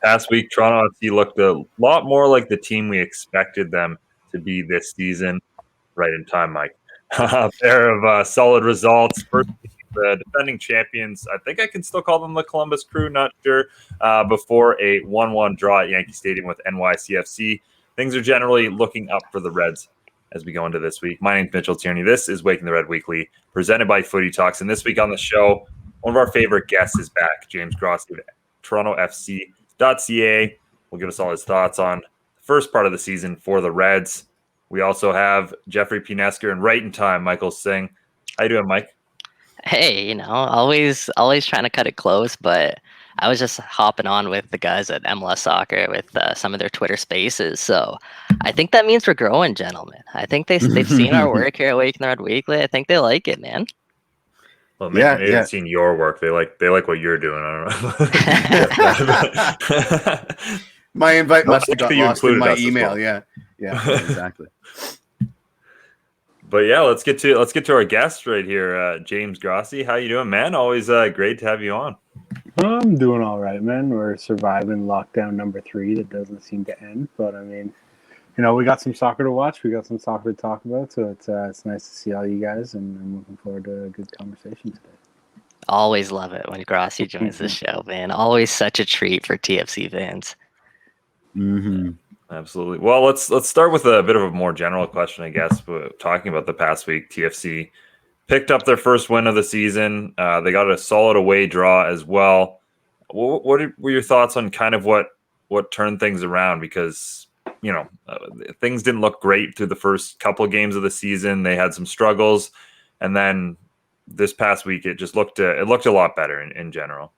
past week, Toronto FC looked a lot more like the team we expected them to be this season. Right in time, Mike. A pair of solid results. First, the defending champions. I think I can still call them the Columbus Crew. Not sure. Before a 1-1 draw at Yankee Stadium with NYCFC, things are generally looking up for the Reds as we go into this week. My name's Mitchell Tierney. This is Waking the Red Weekly, presented by Footy Talks. And this week on the show, one of our favorite guests is back, James Grossi of TorontoFC.ca. Will give us all his thoughts on the first part of the season for the Reds. We also have Jeffrey Pinesker and right in time, Michael Singh. How you doing, Mike? Hey, always trying to cut it close, but I was just hopping on with the guys at MLS Soccer with some of their Twitter spaces. So I think that means we're growing, gentlemen. I think they've seen our work here at Waking the Red Weekly. I think they like it, man. Well, maybe they haven't seen your work. They like what you're doing. I don't know. My invite must have got lost in my email. Well. Yeah, exactly. But yeah, let's get to our guest right here, James Grossi. How you doing, man? Always great to have you on. I'm doing all right, man. We're surviving lockdown number 3 that doesn't seem to end. But I mean, we got some soccer to watch. We got some soccer to talk about. So it's nice to see all you guys, and I'm looking forward to a good conversation today. Always love it when Grossi joins the show, man. Always such a treat for TFC fans. Mm-hmm. Absolutely. Well, let's start with a bit of a more general question, I guess. Talking about the past week, TFC picked up their first win of the season. They got a solid away draw as well. What were your thoughts on kind of what turned things around? Because things didn't look great through the first couple of games of the season. They had some struggles, and then this past week it just looked a lot better in general.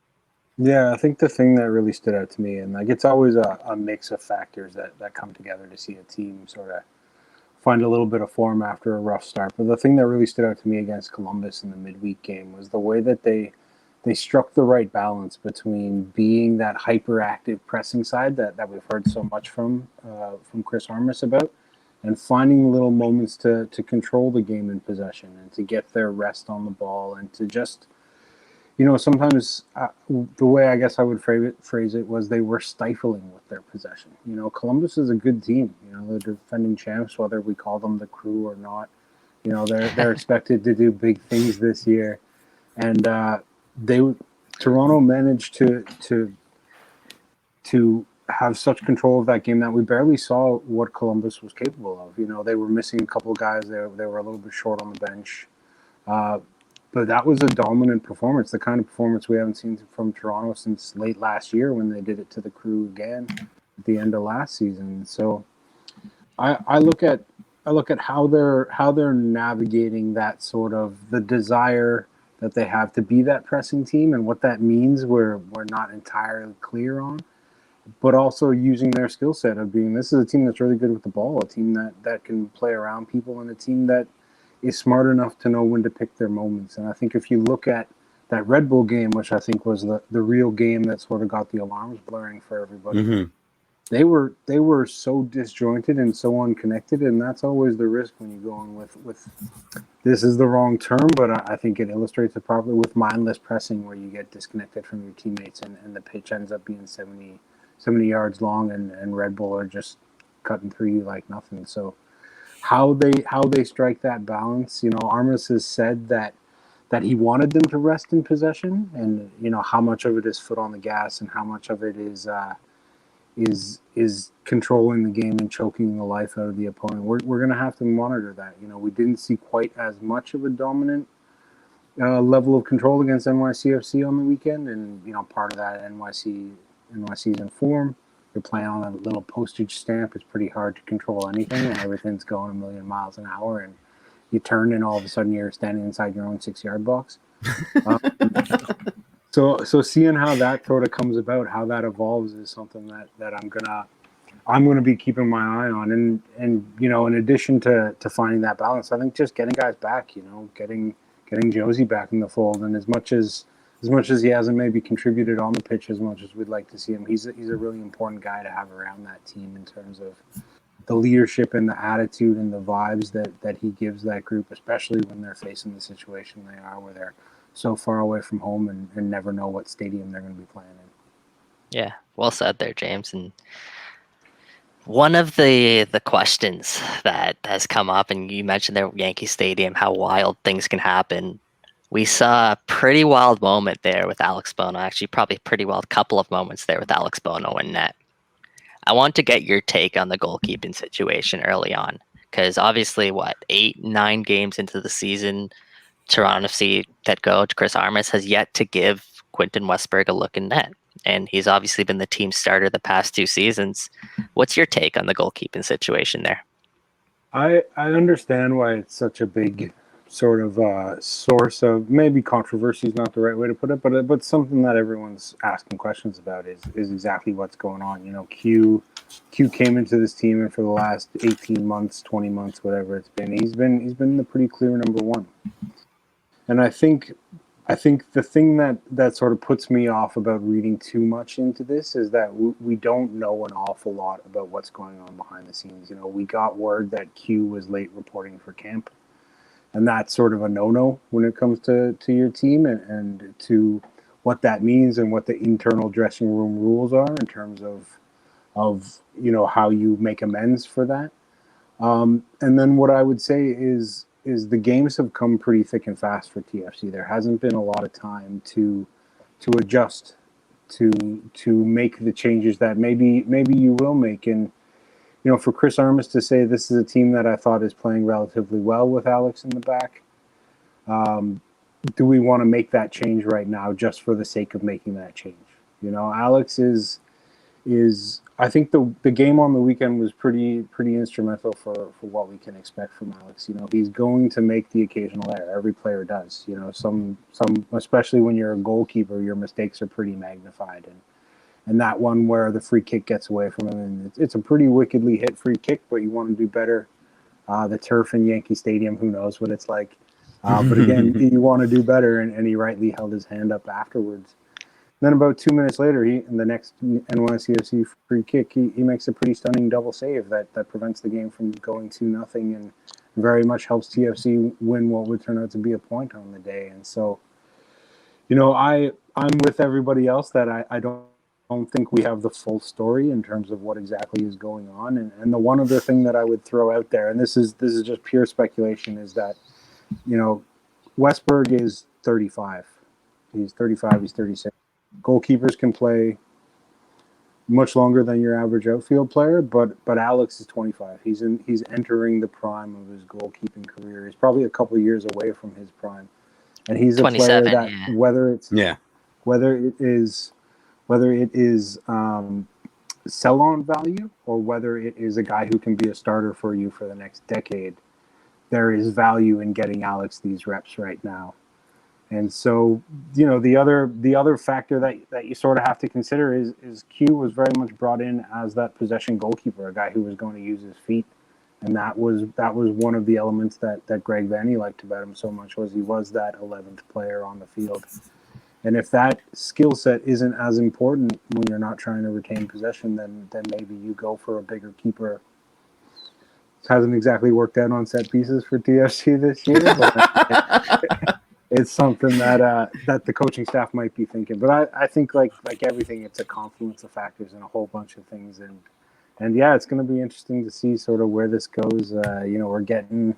Yeah, I think the thing that really stood out to me, and it's always a mix of factors that come together to see a team sort of find a little bit of form after a rough start. But the thing that really stood out to me against Columbus in the midweek game was the way that they struck the right balance between being that hyperactive pressing side that we've heard so much from Chris Armas about, and finding little moments to control the game in possession and to get their rest on the ball and to just sometimes the way I guess I would phrase it was they were stifling with their possession. Columbus is a good team. They're defending champs, whether we call them the Crew or not. They're expected to do big things this year, and Toronto managed to have such control of that game that we barely saw what Columbus was capable of. They were missing a couple of guys. They were a little bit short on the bench. But that was a dominant performance, the kind of performance we haven't seen from Toronto since late last year when they did it to the Crew again at the end of last season. So I look at how they're navigating that sort of the desire that they have to be that pressing team, and what that means we're not entirely clear on, but also using their skill set of being, this is a team that's really good with the ball, a team that can play around people, and a team that is smart enough to know when to pick their moments. And I think if you look at that Red Bull game, which I think was the real game that sort of got the alarms blaring for everybody, they were so disjointed and so unconnected, and that's always the risk when you go on with this is the wrong term, but I think it illustrates it properly, with mindless pressing, where you get disconnected from your teammates and the pitch ends up being 70 yards long, and Red Bull are just cutting through you like nothing. So how they strike that balance, Armas has said that he wanted them to rest in possession, and how much of it is foot on the gas and how much of it is controlling the game and choking the life out of the opponent. We're going to have to monitor that. We didn't see quite as much of a dominant level of control against NYCFC on the weekend, and part of that NYC's in form. You're playing on a little postage stamp. It's pretty hard to control anything, and everything's going a million miles an hour, and you turn and all of a sudden you're standing inside your own 6-yard box. So seeing how that sort of comes about, how that evolves, is something that I'm gonna be keeping my eye on. And in addition to finding that balance, I think just getting guys back, getting Josie back in the fold, and as much as he hasn't maybe contributed on the pitch as much as we'd like to see him, he's a really important guy to have around that team in terms of the leadership and the attitude and the vibes that he gives that group, especially when they're facing the situation they are, where they're so far away from home and never know what stadium they're going to be playing in. Yeah, well said there, James. And one of the questions that has come up, and you mentioned there, Yankee Stadium, how wild things can happen. We saw a pretty wild moment there with Alex Bono. Actually, probably a pretty wild couple of moments there with Alex Bono in net. I want to get your take on the goalkeeping situation early on, because obviously, 8, 9 games into the season, Toronto FC head coach Chris Armas has yet to give Quentin Westberg a look in net, and he's obviously been the team starter the past 2 seasons. What's your take on the goalkeeping situation there? I understand why it's such a big sort of source of, maybe controversy is not the right way to put it, but something that everyone's asking questions about is exactly what's going on. You know, Q came into this team, and for the last 18 months, 20 months, whatever it's been, he's been the pretty clear number one. And I think the thing that sort of puts me off about reading too much into this is that we don't know an awful lot about what's going on behind the scenes. You know, we got word that Q was late reporting for camp, and that's sort of a no-no when it comes to your team and to what that means and what the internal dressing room rules are in terms of you know, how you make amends for that. And then what I would say is the games have come pretty thick and fast for TFC. There hasn't been a lot of time to adjust, to make the changes that maybe you will make. And you know, for Chris Armas to say this is a team that I thought is playing relatively well with Alex in the back, do we want to make that change right now just for the sake of making that change? You know, Alex is I think the game on the weekend was pretty instrumental for what we can expect from Alex. You know, he's going to make the occasional error. Every player does. You know, some especially when you're a goalkeeper, your mistakes are pretty magnified. And that one where the free kick gets away from him, and it's a pretty wickedly hit free kick, but you want to do better. The turf in Yankee Stadium, who knows what it's like. But again, you want to do better, and he rightly held his hand up afterwards. Then about 2 minutes later, in the next NYCFC free kick, he makes a pretty stunning double save that prevents the game from going 2-0 and very much helps TFC win what would turn out to be a point on the day. And so, you know, I'm with everybody else that I don't think we have the full story in terms of what exactly is going on. And the one other thing that I would throw out there, and this is just pure speculation, is that, you know, Westberg is 35. He's 35, he's 36. Goalkeepers can play much longer than your average outfield player, but Alex is 25. He's entering the prime of his goalkeeping career. He's probably a couple of years away from his prime, and he's a player that whether it is sell-on value or whether it is a guy who can be a starter for you for the next decade, there is value in getting Alex these reps right now. And so, you know, the other factor that you sort of have to consider is Q was very much brought in as that possession goalkeeper, a guy who was going to use his feet, and that was one of the elements that Greg Vanney liked about him so much, was he was that 11th player on the field. And if that skill set isn't as important when you're not trying to retain possession, then maybe you go for a bigger keeper. It hasn't exactly worked out on set pieces for TFC this year, but it's something that the coaching staff might be thinking. But I think like everything, it's a confluence of factors and a whole bunch of things. And yeah, it's going to be interesting to see sort of where this goes. You know, we're getting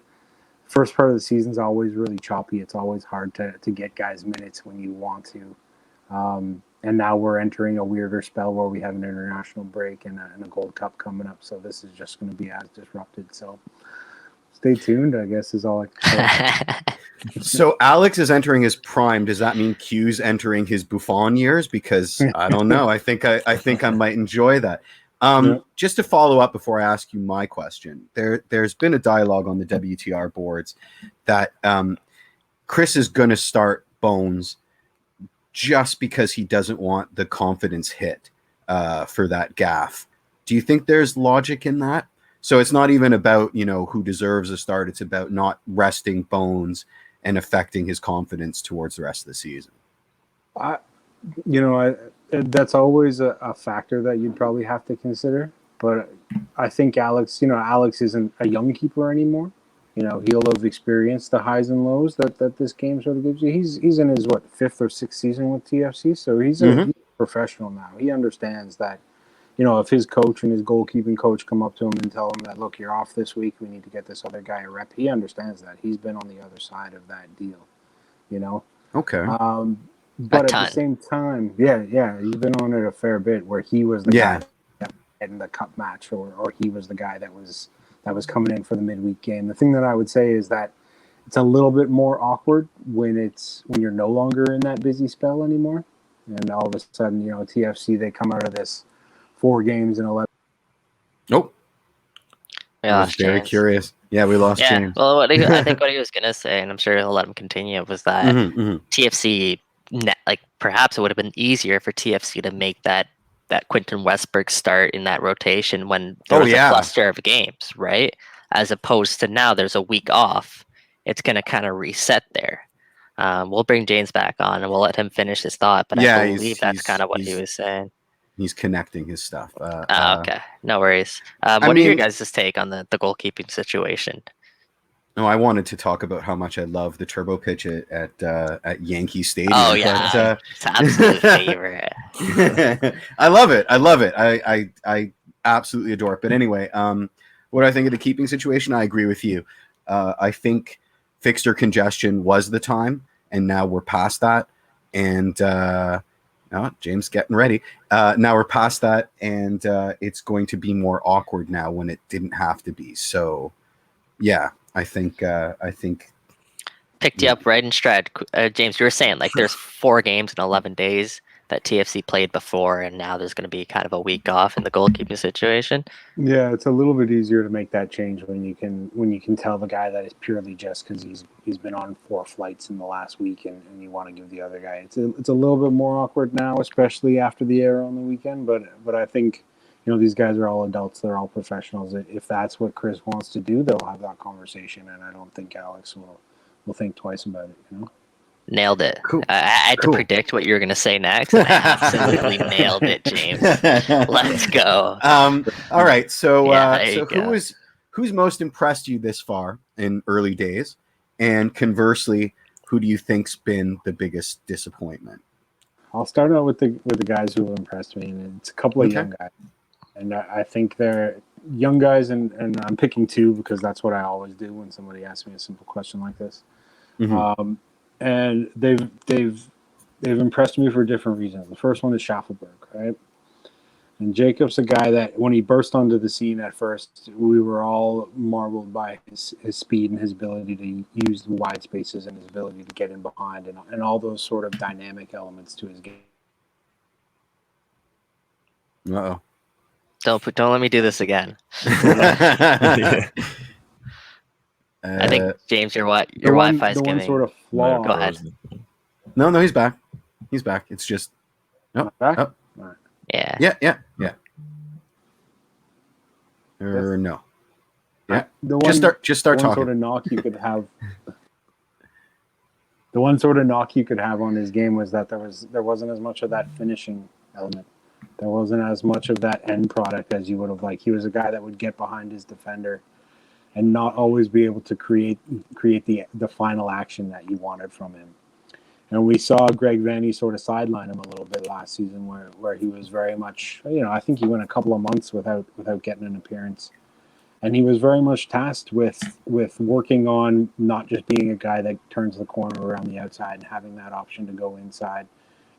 first part of the season's always really choppy. It's always hard to get guys minutes when you want to. And now we're entering a weirder spell where we have an international break and a Gold Cup coming up. So this is just going to be as disrupted. So stay tuned, I guess, is all I can say. So Alex is entering his prime. Does that mean Q's entering his Buffon years? Because I don't know. I think I might enjoy that. Just to follow up before I ask you my question, there's been a dialogue on the WTR boards that Chris is going to start Bones just because he doesn't want the confidence hit for that gaffe. Do you think there's logic in that? So it's not even about, you know, who deserves a start. It's about not resting Bones and affecting his confidence towards the rest of the season. That's always a factor that you'd probably have to consider. But I think Alex isn't a young keeper anymore. You know, he'll have experienced the highs and lows that this game sort of gives you. He's in his, 5th or 6th season with TFC. So he's a professional now. He understands that, you know, if his coach and his goalkeeping coach come up to him and tell him that, look, you're off this week, we need to get this other guy a rep, he understands that. He's been on the other side of that deal, you know? Okay. But at the same time, yeah, he's been on it a fair bit where he was the guy in the cup match, or he was the guy that was coming in for the midweek game. The thing that I would say is that it's a little bit more awkward when you're no longer in that busy spell anymore, and all of a sudden, you know, TFC, they come out of this 4 games in 11. Nope. I was very curious. Yeah, we lost James. Well, I think what he was gonna say, and I'm sure he'll let him continue, was that TFC, like perhaps it would have been easier for TFC to make that Quentin Westberg start in that rotation when there was a cluster of games, right? As opposed to now, there's a week off. It's gonna kind of reset there. We'll bring James back on and we'll let him finish his thought, but I believe that's kind of what he was saying. He's connecting his stuff. Okay, no worries. What are your guys' take on the goalkeeping situation? No, I wanted to talk about how much I love the turbo pitch at Yankee Stadium. Oh yeah, it's an absolute favorite. I love it. I absolutely adore it. But anyway, what I think of the keeping situation, I agree with you. I think fixture congestion was the time, and now we're past that. And James getting ready. Now we're past that, and it's going to be more awkward now when it didn't have to be. So, yeah. I think picked you up right in stride, James. You were saying like there's 4 games in 11 days that TFC played before, and now there's going to be kind of a week off in the goalkeeping situation. Yeah, it's a little bit easier to make that change when you can tell the guy that it's purely just because he's been on 4 flights in the last week, and you want to give the other guy. It's a little bit more awkward now, especially after the error on the weekend. But I think, you know, these guys are all adults. They're all professionals. If that's what Chris wants to do, they'll have that conversation. And I don't think Alex will think twice about it, you know? Nailed it. Cool. I had to predict what you were going to say next. And I absolutely nailed it, James. Let's go. All right. So, who's most impressed you this far in early days? And conversely, who do you think's been the biggest disappointment? I'll start out with the guys who have impressed me. And it's a couple of young guys. And I think they're young guys, and I'm picking 2 because that's what I always do when somebody asks me a simple question like this. Mm-hmm. And they've impressed me for different reasons. The first one is Schaffelberg, right? And Jacob's a guy that when he burst onto the scene at first, we were all marveled by his speed and his ability to use the wide spaces and his ability to get in behind and all those sort of dynamic elements to his game. Uh-oh. Don't let me do this again. I think James, your Wi-Fi is giving. One sort of flaw. Go ahead. No, he's back. He's back. It's just back. Oh. Right. Yeah. No. Yeah. Just start talking. Sort of knock you could have. The one sort of knock you could have on his game was that there wasn't as much of that finishing element. There wasn't as much of that end product as you would have liked. He was a guy that would get behind his defender and not always be able to create the final action that you wanted from him. And we saw Greg Vanny sort of sideline him a little bit last season where he was very much, you know, I think he went a couple of months without getting an appearance. And he was very much tasked with working on not just being a guy that turns the corner around the outside and having that option to go inside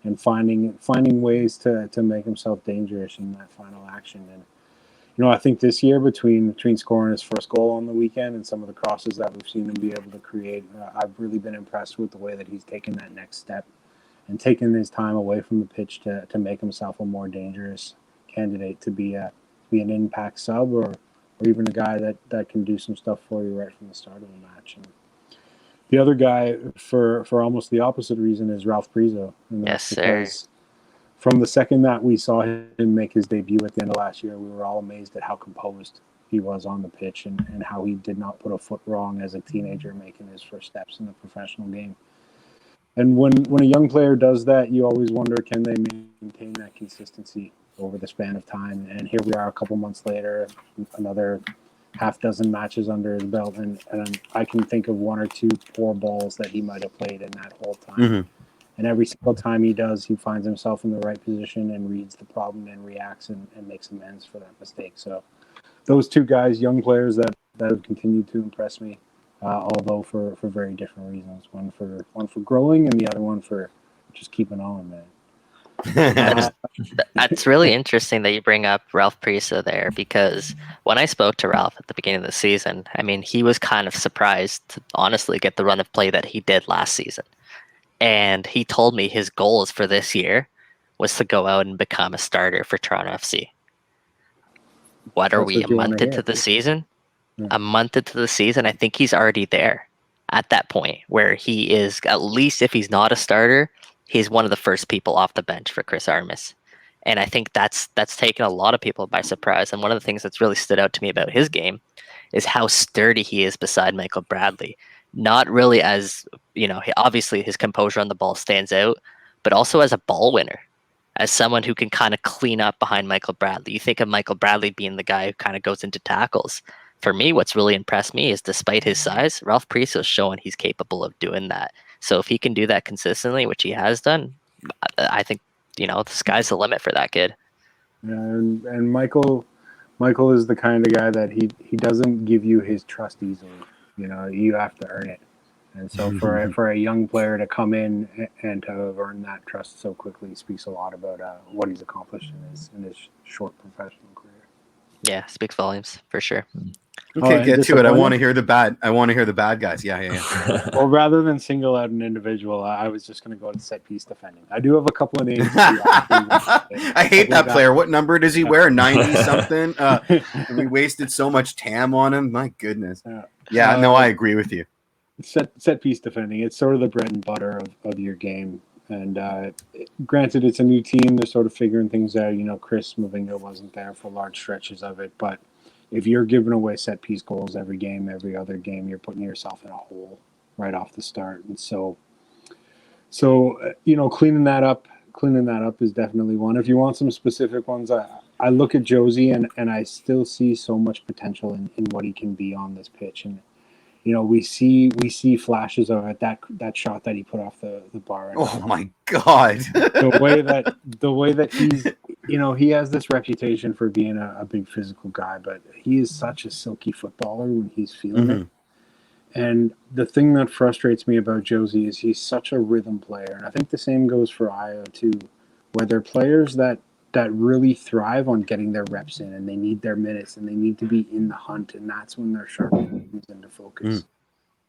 and finding ways to make himself dangerous in that final action. And, you know, I think this year between scoring his first goal on the weekend and some of the crosses that we've seen him be able to create, I've really been impressed with the way that he's taken that next step and taken his time away from the pitch to make himself a more dangerous candidate to be an impact sub or even a guy that can do some stuff for you right from the start of the match. And the other guy, for almost the opposite reason, is Ralph Prieso. Yes, sir. From the second that we saw him make his debut at the end of last year, we were all amazed at how composed he was on the pitch and how he did not put a foot wrong as a teenager making his first steps in the professional game. And when a young player does that, you always wonder, can they maintain that consistency over the span of time? And here we are a couple months later, another half dozen matches under his belt, and I can think of 1 or 2 poor balls that he might have played in that whole time. Mm-hmm. And every single time he does, he finds himself in the right position and reads the problem and reacts and makes amends for that mistake. So those two guys, young players that have continued to impress me, although for very different reasons. One for growing and the other one for just keeping on, man. That's really interesting that you bring up Ralph Prieso there, because when I spoke to Ralph at the beginning of the season, I mean, he was kind of surprised to honestly get the run of play that he did last season. And he told me his goals for this year was to go out and become a starter for Toronto FC. What are That's we, what a you wanna month into hear. the season? Yeah. A month into the season, I think he's already there at that point where he is, at least if he's not a starter, he's one of the first people off the bench for Chris Armas. And I think that's taken a lot of people by surprise. And one of the things that's really stood out to me about his game is how sturdy he is beside Michael Bradley. Not really as, obviously his composure on the ball stands out, but also as a ball winner, as someone who can kind of clean up behind Michael Bradley. You think of Michael Bradley being the guy who kind of goes into tackles. For me, what's really impressed me is despite his size, Ralph Prieso is showing he's capable of doing that. So if he can do that consistently, which he has done, I think, the sky's the limit for that kid. Yeah, and Michael is the kind of guy that he doesn't give you his trust easily. You have to earn it. And so for a young player to come in and to have earned that trust so quickly speaks a lot about what he's accomplished in his short professional career. Yeah, speaks volumes for sure. Okay, right, get to it. I want to disappointed? hear the bad. I want to hear the bad guys. Yeah. Well, rather than single out an individual, I was just going to go to set piece defending. I do have a couple of names. I hate that player. What number does he wear? 90 something. We wasted so much TAM on him. My goodness. Yeah. No, I agree with you. Set piece defending. It's sort of the bread and butter of your game. And granted, it's a new team. They're sort of figuring things out. Chris Mavinga wasn't there for large stretches of it, but if you're giving away set piece goals every game, every other game, you're putting yourself in a hole right off the start. And so cleaning that up is definitely one. If you want some specific ones, I look at Josie and I still see so much potential in what he can be on this pitch. And we see flashes of it. That shot that he put off the bar. Oh my God! the way that he's, he has this reputation for being a big physical guy, but he is such a silky footballer when he's feeling it. And the thing that frustrates me about Josie is he's such a rhythm player, and I think the same goes for Io too, where they're players that really thrive on getting their reps in, and they need their minutes, and they need to be in the hunt, and that's when their sharpness comes into focus.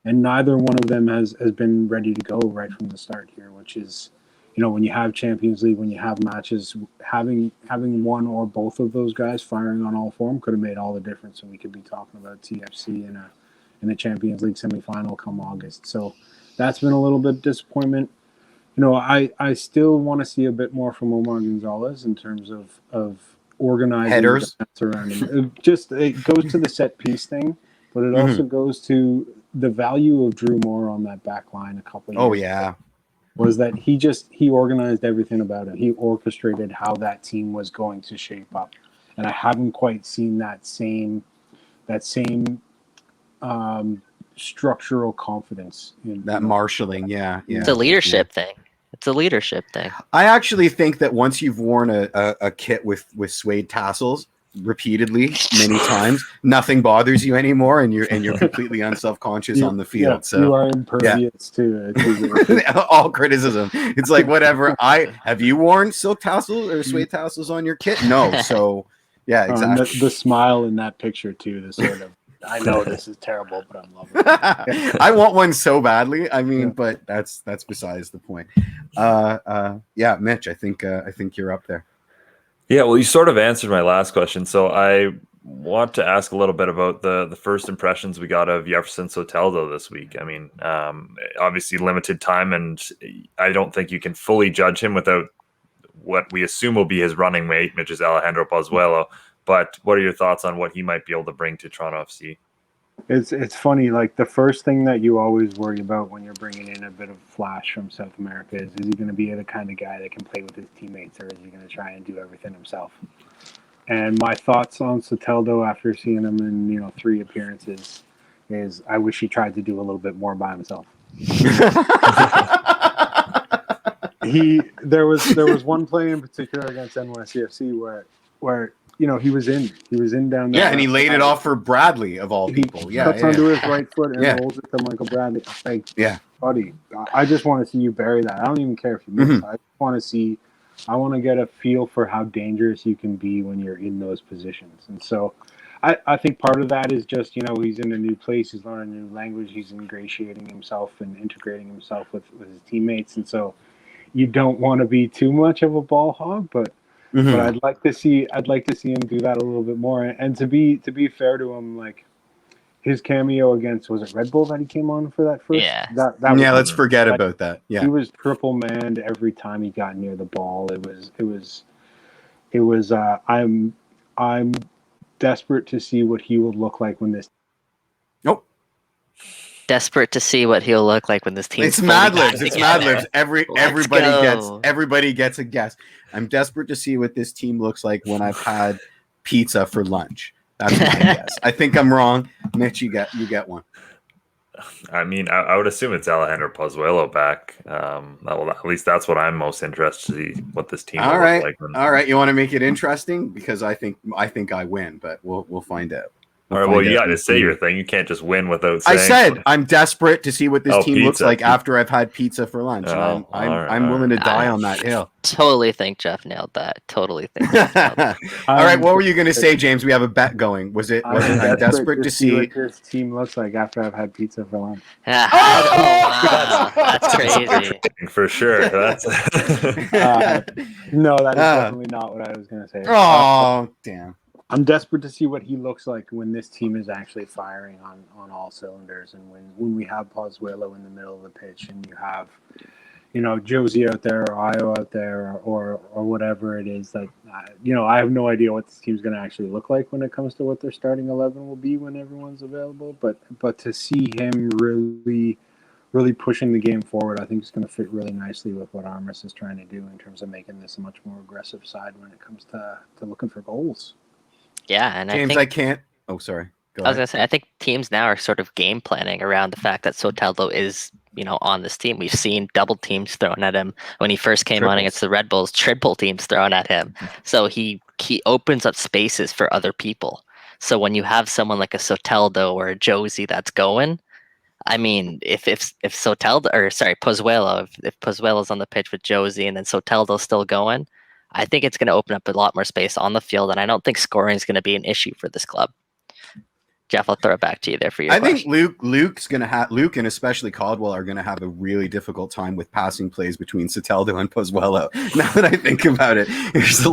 And neither one of them has been ready to go right from the start here, which is, when you have Champions League, when you have matches, having one or both of those guys firing on all four could have made all the difference, and we could be talking about TFC in the Champions League semifinal come August. So that's been a little bit of disappointment. I still want to see a bit more from Omar Gonzalez in terms of organizing headers around him. It goes to the set piece thing, but it also goes to the value of Drew Moore on that back line a couple of years ago. Was that he organized everything about it. He orchestrated how that team was going to shape up. And I haven't quite seen that same structural confidence in that marshalling. Yeah. It's a leadership thing. It's a leadership thing. I actually think that once you've worn a kit with suede tassels repeatedly many times, nothing bothers you anymore, and you're completely unself-conscious on the field. Yeah, so you are impervious to all criticism. It's like, whatever. Have you worn silk tassels or suede tassels on your kit? No. So yeah, exactly. The smile in that picture too, the sort of, I know this is terrible, but I'm loving it. I want one so badly. I mean, but that's besides the point. Yeah, Mitch, I think you're up there. Yeah, well, you sort of answered my last question. So I want to ask a little bit about the first impressions we got of Jefferson Soteldo this week. I mean, obviously limited time, and I don't think you can fully judge him without what we assume will be his running mate, which is Alejandro Pozuelo. But what are your thoughts on what he might be able to bring to Toronto FC? It's funny, like the first thing that you always worry about when you're bringing in a bit of flash from South America is he going to be the kind of guy that can play with his teammates, or is he going to try and do everything himself? And my thoughts on Soteldo after seeing him in 3 appearances is I wish he tried to do a little bit more by himself. There was one play in particular against NYCFC where he was in down there. Yeah, and he laid it off for Bradley of all people. He cuts onto his right foot and Yeah. rolls it to Michael Bradley. Like, Yeah. buddy, I just want to see you bury that. I don't even care if you miss. I want to see. I want to get a feel for how dangerous you can be when you're in those positions. And so I think part of that is just, he's in a new place, he's learning a new language, he's ingratiating himself and integrating himself with his teammates. And so you don't want to be too much of a ball hog, but I'd like to see him do that a little bit more. And to be fair to him, like his cameo against, was it Red Bull that he came on for that first? Yeah. That Let's forget about that. Yeah. He was triple manned every time he got near the ball. It was I'm desperate to see what he will look like when this. Nope. Desperate to see what he'll look like when this team. It's Mad Libs. It's Mad Libs. Everybody gets a guess. I'm desperate to see what this team looks like when I've had pizza for lunch. That's my guess. I think I'm wrong. Mitch, you get one. I mean, I would assume it's Alejandro Pozuelo back. Well, at least that's what I'm most interested to see what this team will look like. All right. You want to make it interesting? Because I think I win, but we'll find out. All right, well, you got to say your thing. You can't just win without saying. I said I'm desperate to see what this team looks like after I've had pizza for lunch. I'm willing to die on that hill. Totally think Jeff nailed that. Totally think. All right, what were you going to say, James? We have a bet going. Was it I'm desperate to see what this team looks like after I've had pizza for lunch? Wow, that's crazy. For sure. That's no, that is definitely not what I was going to say. Oh, damn. I'm desperate to see what he looks like when this team is actually firing on all cylinders, and when we have Pozuelo in the middle of the pitch, and you have, Josie out there, or Ayo out there, or whatever it is. Like, I have no idea what this team's going to actually look like when it comes to what their starting 11 will be when everyone's available. But to see him really, really pushing the game forward, I think it's going to fit really nicely with what Armas is trying to do in terms of making this a much more aggressive side when it comes to looking for goals. Yeah, and James, I think, Oh, sorry. I was gonna say, I think teams now are sort of game planning around the fact that Soteldo is, on this team. We've seen double teams thrown at him when he first came on against the Red Bulls. Triple teams thrown at him. So he opens up spaces for other people. So when you have someone like a Soteldo or a Josie that's going, I mean, if Soteldo Pozuelo, if Pozuelo's on the pitch with Josie and then Soteldo's still going, I think it's going to open up a lot more space on the field, and I don't think scoring is going to be an issue for this club. Jeff, I'll throw it back to you there for your question. I think Luke and especially Caldwell are going to have a really difficult time with passing plays between Soteldo and Pozuelo. Now that I think about it, there's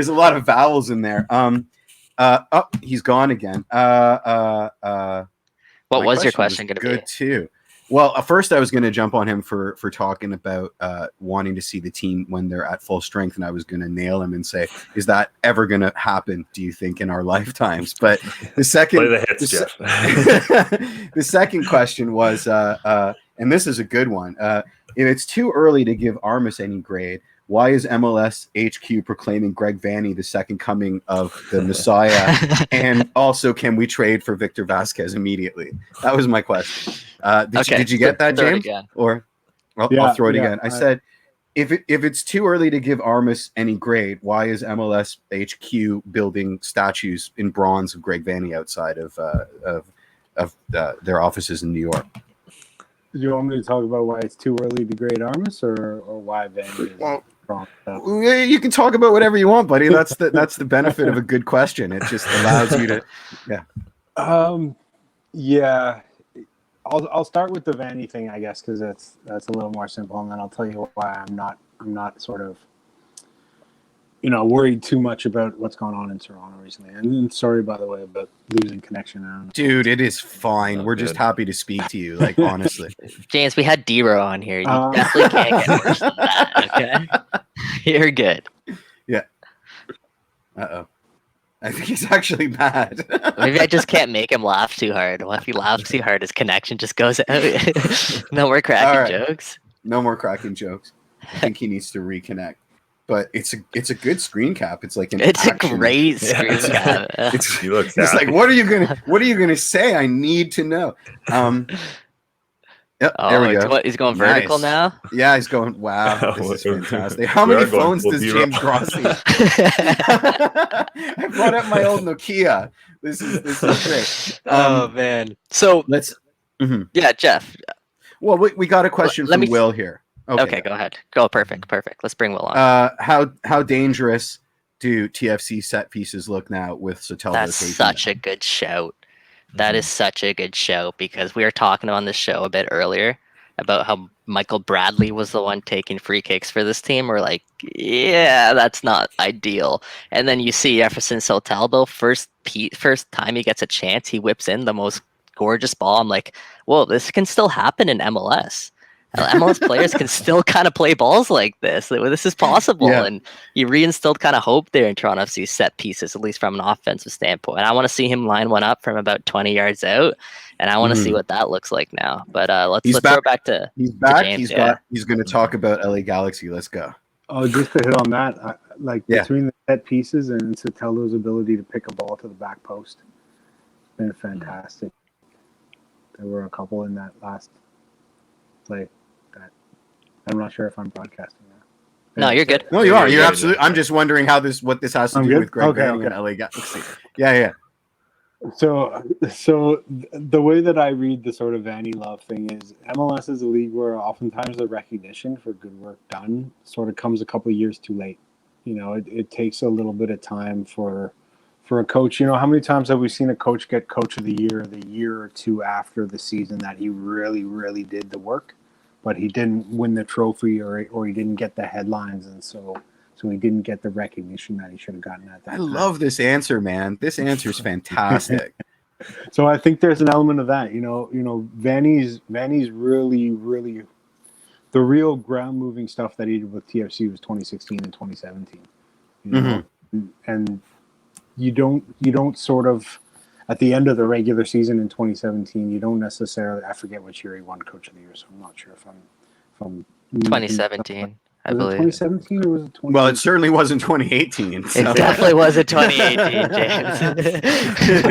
a lot of vowels in there. He's gone again. What was your question going to be? Good too. Well, first I was going to jump on him for talking about wanting to see the team when they're at full strength, and I was going to nail him and say, "Is that ever going to happen? Do you think in our lifetimes?" But the second, play the hits, Jeff. The second question was, and this is a good one. If it's too early to give Armas any grade, why is MLS HQ proclaiming Greg Vanney the second coming of the Messiah? And also, can we trade for Victor Vasquez immediately? That was my question. Did you get that, James? Or I'll throw it again. I said, if it's too early to give Armas any grade, why is MLS HQ building statues in bronze of Greg Vanney outside of their offices in New York? Do you want me to talk about why it's too early to grade Armas, or why Vanney is wrong? You can talk about whatever you want, buddy. That's the benefit of a good question. It just allows you to, yeah. I'll start with the Vanney thing, I guess, because that's a little more simple, and then I'll tell you why I'm not sort of worried too much about what's going on in Toronto recently. And sorry, by the way, about losing connection. Dude, it is fine. We're just happy to speak to you. Like, honestly, James, we had D-Ro on here. You definitely can't get worse than that. Okay, you're good. Yeah. I think he's actually bad. Maybe I just can't make him laugh too hard. Well, if he laughs too hard, his connection just goes out. No more cracking jokes. No more cracking jokes. I think he needs to reconnect. But it's a good screen cap. It's like a great screen cap. It's like, what are you gonna say? I need to know. Yep, Oh, there we go. he's going vertical Nice. now. Yeah, he's going. Wow, this is fantastic. How We many are going phones full does D-Rock. James Grossi? I brought up my old Nokia. This is great. Oh man. So Let's. Mhm. yeah, Jeff. Well, we got a question let from me- Will here. Okay, go ahead. Go. Perfect. Let's bring Will on. How dangerous do TFC set pieces look now with Soteldo? That's taking such them? a good shout. That is such a good show because we were talking on the show a bit earlier about how Michael Bradley was the one taking free kicks for this team. We're like, yeah, that's not ideal. And then you see Jefferson Soteldo, first time he gets a chance, he whips in the most gorgeous ball. I'm like, whoa, this can still happen in MLS. MLS players can still kind of play balls like this. This is possible. Yeah. And he reinstilled kind of hope there in Toronto FC set pieces, at least from an offensive standpoint. And I want to see him line one up from about 20 yards out, and I want to see what that looks like now. But let's throw it back to He's back. James, He's going to talk about LA Galaxy. Let's go. Oh, just to hit on that, between the set pieces and Soteldo's ability to pick a ball to the back post, it's been fantastic. There were a couple in that last play that I'm not sure if I'm broadcasting now. No, you're good. No, you are. You're Yeah, absolutely. I'm just wondering what this has to I'm do good? with Greg Okay, Banning and LA Galaxy. Yeah. So the way that I read the sort of Vanny Love thing is MLS is a league where oftentimes the recognition for good work done sort of comes a couple of years too late. You know, it takes a little bit of time for a coach. You know, how many times have we seen a coach get coach of the year or two after the season that he really, really did the work, but he didn't win the trophy or he didn't get the headlines, and so he didn't get the recognition that he should have gotten at that I time. love this answer, man. This answer is fantastic. So I think there's an element of that. You know, Vanny's really, really the real ground moving stuff that he did with TFC was 2016 and 2017. You know, and you don't sort of at the end of the regular season in 2017, you don't necessarily. I forget which year he won Coach of the Year, so I'm not sure if I'm 2017, I was it believe. 2017 or was it 20? Well, it certainly wasn't 2018. So. It definitely wasn't 2018,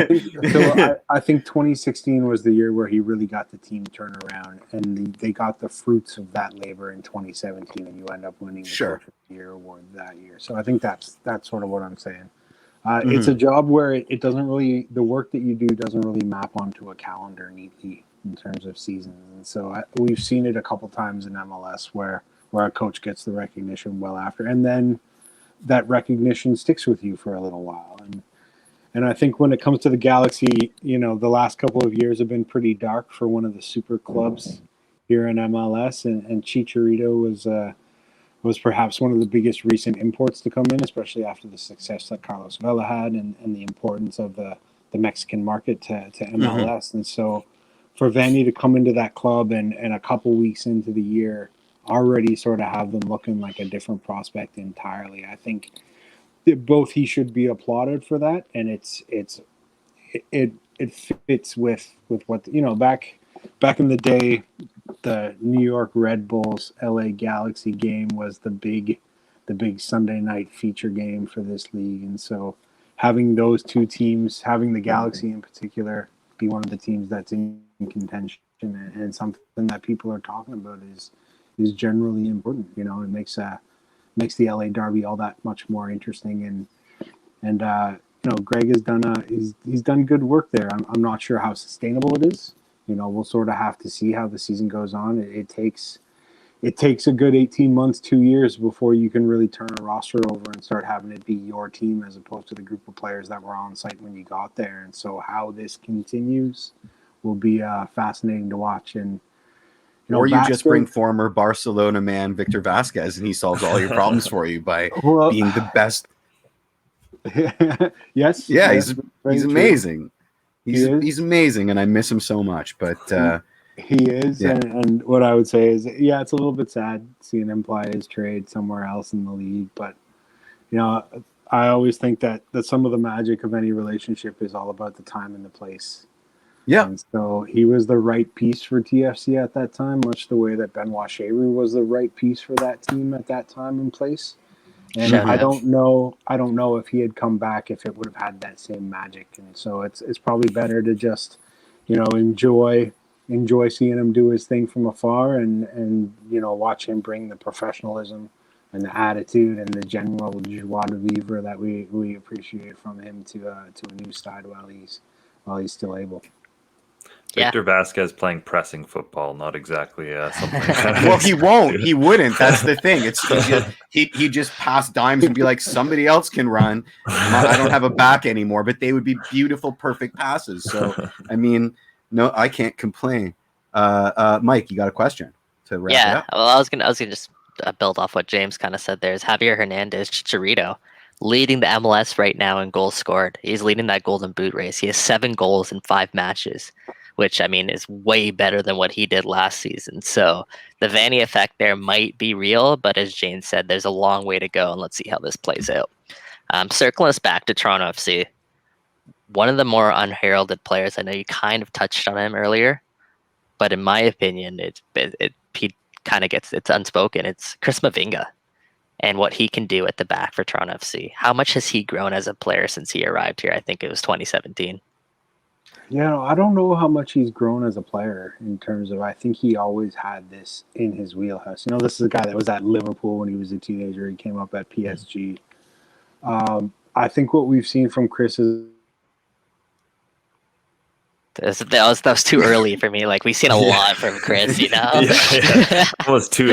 James. So I think 2016 was the year where he really got the team turned around, and they got the fruits of that labor in 2017, and you end up winning the Coach of the Year award that year. So I think that's sort of what I'm saying. It's a job where it doesn't really, the work that you do doesn't really map onto a calendar neatly in terms of seasons. And so we've seen it a couple times in MLS where a coach gets the recognition well after, and then that recognition sticks with you for a little while. And I think when it comes to the Galaxy, you know, the last couple of years have been pretty dark for one of the super clubs here in MLS, and Chicharito was perhaps one of the biggest recent imports to come in, especially after the success that Carlos Vela had and the importance of the Mexican market to MLS. And so for Vanny to come into that club and a couple weeks into the year already sort of have them looking like a different prospect entirely, I think both he should be applauded for that, and it fits with what, you know, back in the day, the New York Red Bulls LA Galaxy game was the big Sunday night feature game for this league. And so having those two teams, having the Galaxy in particular be one of the teams that's in contention and something that people are talking about is generally important. You know, it makes the LA Derby all that much more interesting, and you know, Greg has done he's done good work there. I'm not sure how sustainable it is. You know, we'll sort of have to see how the season goes on. It takes a good 18 months, 2 years before you can really turn a roster over and start having it be your team as opposed to the group of players that were on site when you got there. And so how this continues will be fascinating to watch. And you know, or you just bring former Barcelona man Victor Vasquez and he solves all your problems for you by being the best. Yes. Yeah, yes, he's amazing. He's amazing, and I miss him so much. But he is, yeah. And what I would say is, yeah, it's a little bit sad seeing him play his trade somewhere else in the league. But you know, I always think that some of the magic of any relationship is all about the time and the place. Yeah. And so he was the right piece for TFC at that time, much the way that Benoit Cheru was the right piece for that team at that time and place. And I don't know if he had come back if it would have had that same magic. And so it's probably better to just, you know, enjoy enjoy seeing him do his thing from afar, and watch him bring the professionalism and the attitude and the general joie de vivre that we appreciate from him to a new side while he's still able. Victor Vasquez playing pressing football, not exactly something. Well, he won't. He wouldn't. That's the thing. He just pass dimes and be like, somebody else can run. I don't have a back anymore, but they would be beautiful, perfect passes. So, I mean, no, I can't complain. Mike, you got a question to wrap it up? Well, I was gonna just build off what James kind of said. There's Javier Hernandez Chicharito leading the MLS right now in goals scored. He's leading that Golden Boot race. He has 7 goals in 5 matches, which I mean is way better than what he did last season. So the Vanny effect there might be real, but as James said, there's a long way to go, and let's see how this plays out. Circling us back to Toronto FC, one of the more unheralded players. I know you kind of touched on him earlier, but in my opinion, he kind of gets it's unspoken. It's Chris Mavinga and what he can do at the back for Toronto FC. How much has he grown as a player since he arrived here? I think it was 2017. Yeah, I don't know how much he's grown as a player in terms of, I think he always had this in his wheelhouse. This is a guy that was at Liverpool when he was a teenager. He came up at PSG. I think what we've seen from Chris is That was too early for me. Like, we've seen a lot from Chris, you know. That was too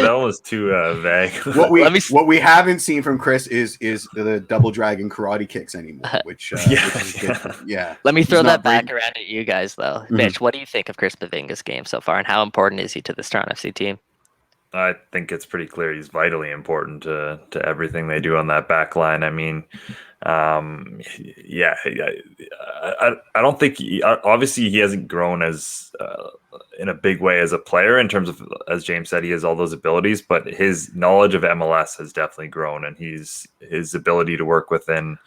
vague. What we haven't seen from Chris is the double dragon karate kicks anymore. Which is good. Yeah. Let me throw that back around at you guys, though. Mm-hmm. Mitch, what do you think of Chris Mavinga's game so far, and how important is he to this Toronto FC team? I think it's pretty clear he's vitally important to everything they do on that back line. I mean, I don't think obviously he hasn't grown as in a big way as a player in terms of, as James said, he has all those abilities, but his knowledge of MLS has definitely grown, and his ability to work within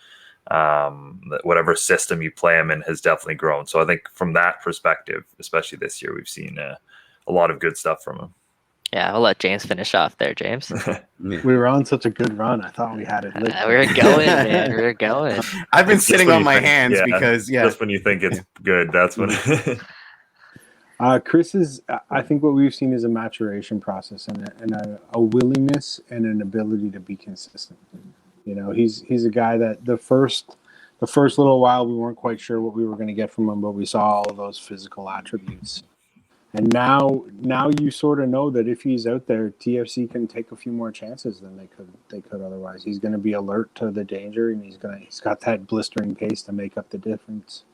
whatever system you play him in has definitely grown. So I think from that perspective, especially this year, we've seen a lot of good stuff from him. Yeah, I'll let James finish off there, James. We were on such a good run. I thought we had it. We were going, man. We were going. I've been sitting on my hands because, just when you think it's good, that's when. Chris is, I think what we've seen is a maturation process and a willingness and an ability to be consistent. He's a guy that the first little while we weren't quite sure what we were going to get from him, but we saw all of those physical attributes. And now you sort of know that if he's out there, TFC can take a few more chances than they could otherwise. He's going to be alert to the danger, and he's got that blistering pace to make up the difference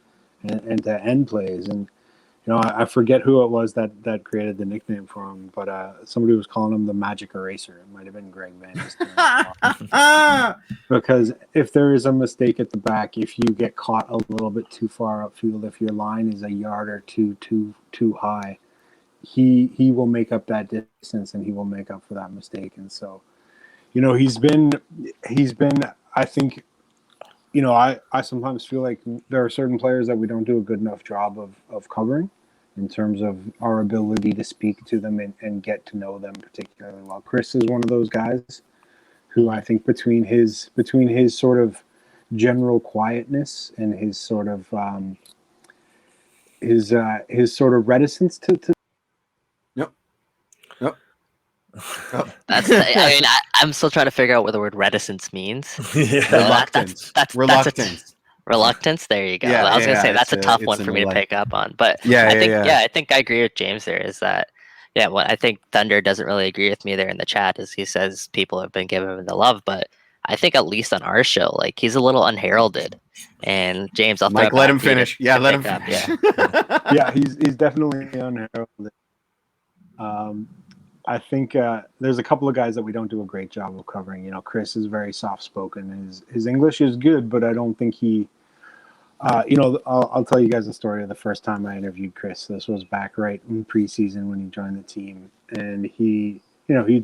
and to end plays. And I forget who it was that created the nickname for him, but somebody was calling him the Magic Eraser. It might have been Greg Van Nistelrooy. Because if there is a mistake at the back, if you get caught a little bit too far upfield, if your line is a yard or two too high, he will make up that distance, and he will make up for that mistake. And so, he's been. I think, I sometimes feel like there are certain players that we don't do a good enough job of covering in terms of our ability to speak to them and get to know them particularly well. Chris is one of those guys who I think between his sort of general quietness and his sort of his sort of reticence to I'm still trying to figure out what the word reticence means. Reluctance. Reluctance. There you go. I was gonna say that's a tough one for me to pick up on, but I think I agree with James there. Is that what I think Thunder doesn't really agree with me there in the chat is he says people have been giving him the love, but I think at least on our show, like, he's a little unheralded. And James, Mike, let him finish. Let him finish. He's definitely unheralded. I think there's a couple of guys that we don't do a great job of covering. Chris is very soft-spoken. His English is good, but I don't think he I'll tell you guys a story of the first time I interviewed Chris. This was back right in preseason when he joined the team. And he'd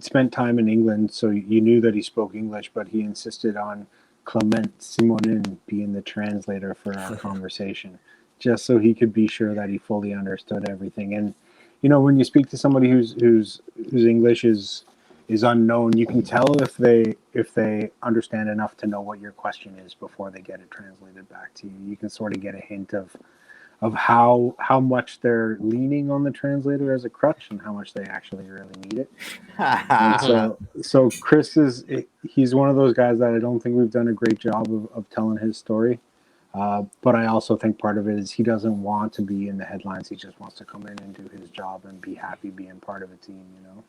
spent time in England, so you knew that he spoke English, but he insisted on Clement Simonin being the translator for our conversation, just so he could be sure that he fully understood everything. And when you speak to somebody whose English is unknown, you can tell if they understand enough to know what your question is before they get it translated back to you. You can sort of get a hint of how much they're leaning on the translator as a crutch and how much they actually really need it. And so Chris he's one of those guys that I don't think we've done a great job of telling his story. But I also think part of it is he doesn't want to be in the headlines. He just wants to come in and do his job and be happy being part of a team, you know.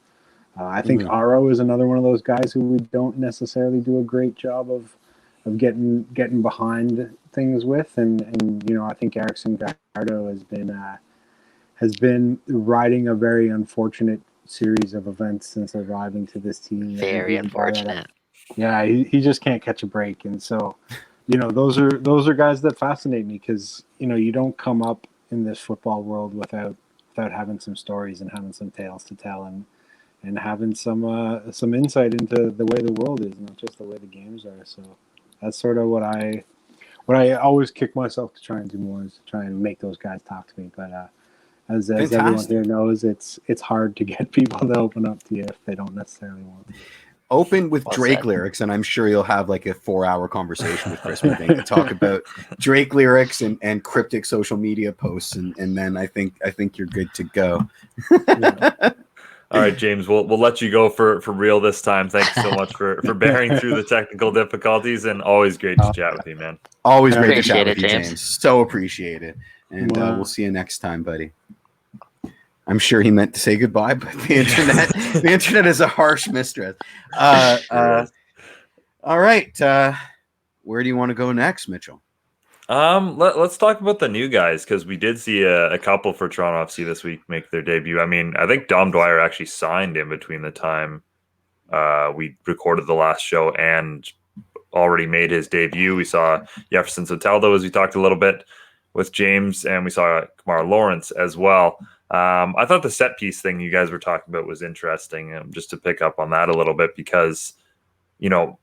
I think Aro is another one of those guys who we don't necessarily do a great job of getting behind things with, and you know, I think Erickson Gallardo has been riding a very unfortunate series of events since arriving to this team. Very unfortunate. Yeah, he just can't catch a break, and so, you know, those are guys that fascinate me because, you know, you don't come up in this football world without having some stories and having some tales to tell and having some insight into the way the world is, not just the way the games are. So that's sort of what I always kick myself to try and do more, is to try and make those guys talk to me. But as everyone here knows, it's hard to get people to open up to you if they don't necessarily want to. Open with Drake lyrics, and I'm sure you'll have like a 4-hour conversation with Chris Mavinga to talk about Drake lyrics and cryptic social media posts, and then I think you're good to go. Yeah. All right, James, we'll let you go for real this time. Thanks so much for bearing through the technical difficulties, and always great to chat with you, man. Always great to chat Appreciate with it, you, James. James. So appreciate it. And we'll see you next time, buddy. I'm sure he meant to say goodbye, but the internet is a harsh mistress. All right. Where do you want to go next, Mitchell? Let's talk about the new guys, because we did see a couple for Toronto FC this week make their debut. I mean, I think Dom Dwyer actually signed in between the time we recorded the last show and already made his debut. We saw Jefferson Soteldo, as we talked a little bit with James, and we saw Kamar Lawrence as well. I thought the set piece thing you guys were talking about was interesting, just to pick up on that a little bit, because, you know,